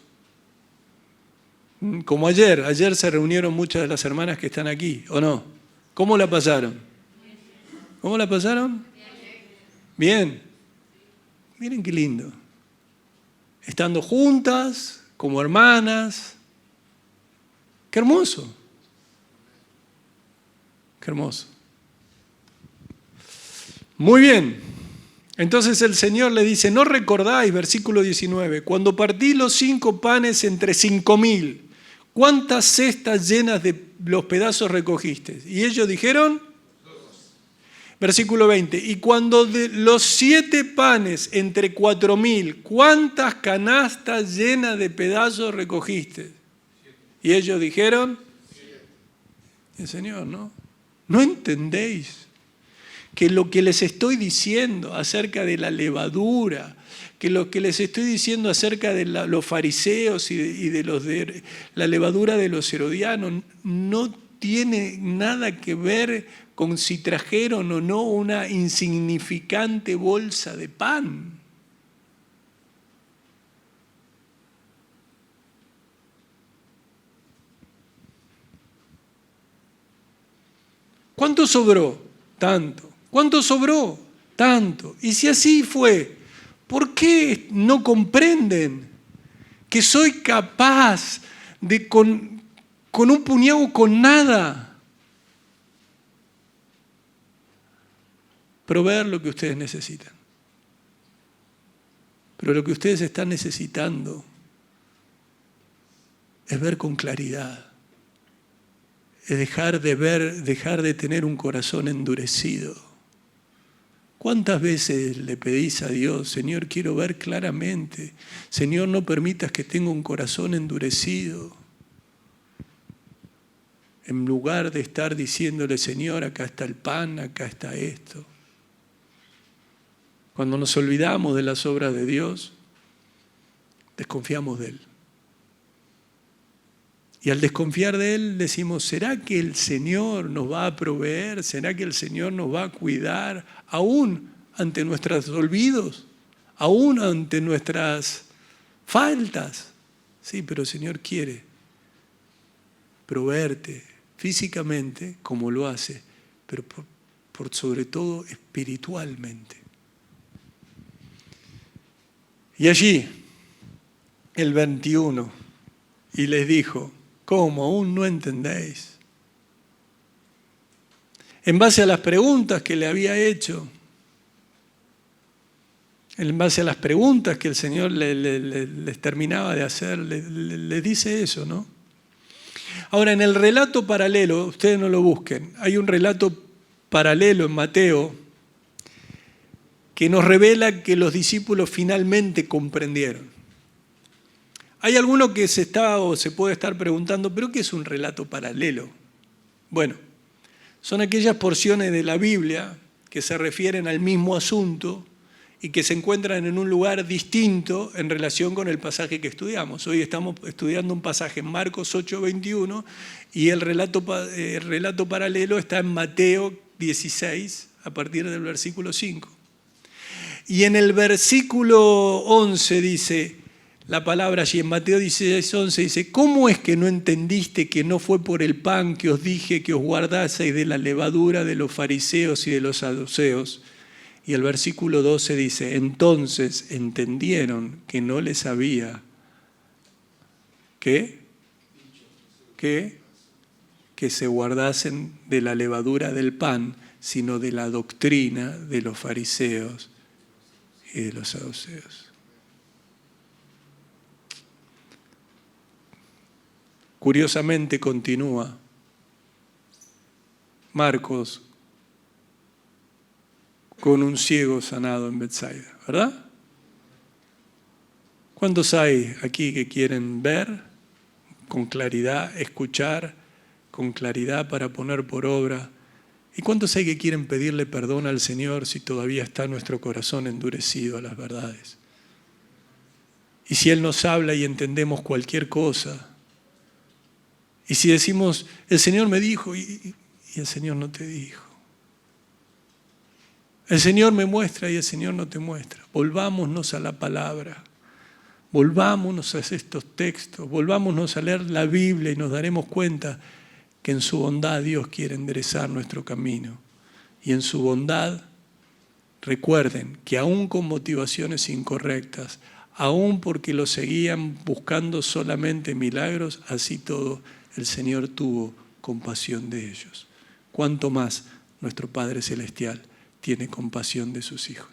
Como ayer se reunieron muchas de las hermanas que están aquí, ¿o no? ¿Cómo la pasaron? ¿Cómo la pasaron? Bien. Miren qué lindo. Estando juntas, como hermanas. Qué hermoso. Qué hermoso. Muy bien. Entonces el Señor le dice, ¿no recordáis, versículo 19, cuando partí los 5 panes entre 5.000, cuántas cestas llenas de los pedazos recogiste? Y ellos dijeron, versículo 20, y cuando de los 7 panes entre 4.000, ¿cuántas canastas llenas de pedazos recogiste? Y ellos dijeron, el Señor, ¿no entendéis que lo que les estoy diciendo acerca de la levadura, que lo que les estoy diciendo acerca de los fariseos y de la levadura de los herodianos no tiene nada que ver con si trajeron o no una insignificante bolsa de pan? ¿Cuánto sobró? Tanto. ¿Cuánto sobró? Tanto. Y si así fue, ¿por qué no comprenden que soy capaz de con un puñado, con nada, proveer lo que ustedes necesitan? Pero lo que ustedes están necesitando es ver con claridad, es dejar de tener un corazón endurecido. ¿Cuántas veces le pedís a Dios, Señor, quiero ver claramente? Señor, no permitas que tenga un corazón endurecido. En lugar de estar diciéndole, Señor, acá está el pan, acá está esto. Cuando nos olvidamos de las obras de Dios, desconfiamos de Él. Y al desconfiar de Él decimos, ¿será que el Señor nos va a proveer? ¿Será que el Señor nos va a cuidar? Aún ante nuestros olvidos, aún ante nuestras faltas. Sí, pero el Señor quiere proveerte físicamente como lo hace, pero por sobre todo espiritualmente. Y allí, el 21, y les dijo, ¿cómo? ¿Aún no entendéis? En base a las preguntas que le había hecho, en base a las preguntas que el Señor les terminaba de hacer, les dice eso, ¿no? Ahora, en el relato paralelo, ustedes no lo busquen, hay un relato paralelo en Mateo que nos revela que los discípulos finalmente comprendieron. Hay alguno que se puede estar preguntando, ¿pero qué es un relato paralelo? Bueno, son aquellas porciones de la Biblia que se refieren al mismo asunto y que se encuentran en un lugar distinto en relación con el pasaje que estudiamos. Hoy estamos estudiando un pasaje en Marcos 8:21 y el relato paralelo está en Mateo 16 a partir del versículo 5. Y en el versículo 11 dice la palabra allí, en Mateo 16:11 dice, ¿cómo es que no entendiste que no fue por el pan que os dije que os guardaseis de la levadura de los fariseos y de los saduceos? Y el versículo 12 dice, entonces entendieron que no les había que se guardasen de la levadura del pan, sino de la doctrina de los fariseos y de los saduceos. Curiosamente continúa Marcos con un ciego sanado en Betsaida, ¿verdad? ¿Cuántos hay aquí que quieren ver con claridad, escuchar con claridad para poner por obra? ¿Y cuántos hay que quieren pedirle perdón al Señor si todavía está nuestro corazón endurecido a las verdades? Y si Él nos habla y entendemos cualquier cosa, y si decimos, el Señor me dijo y el Señor no te dijo. El Señor me muestra y el Señor no te muestra. Volvámonos a la palabra. Volvámonos a estos textos. Volvámonos a leer la Biblia y nos daremos cuenta que en su bondad Dios quiere enderezar nuestro camino. Y en su bondad, recuerden que aún con motivaciones incorrectas, aún porque lo seguían buscando solamente milagros, así todo, el Señor tuvo compasión de ellos. Cuánto más nuestro Padre Celestial tiene compasión de sus hijos.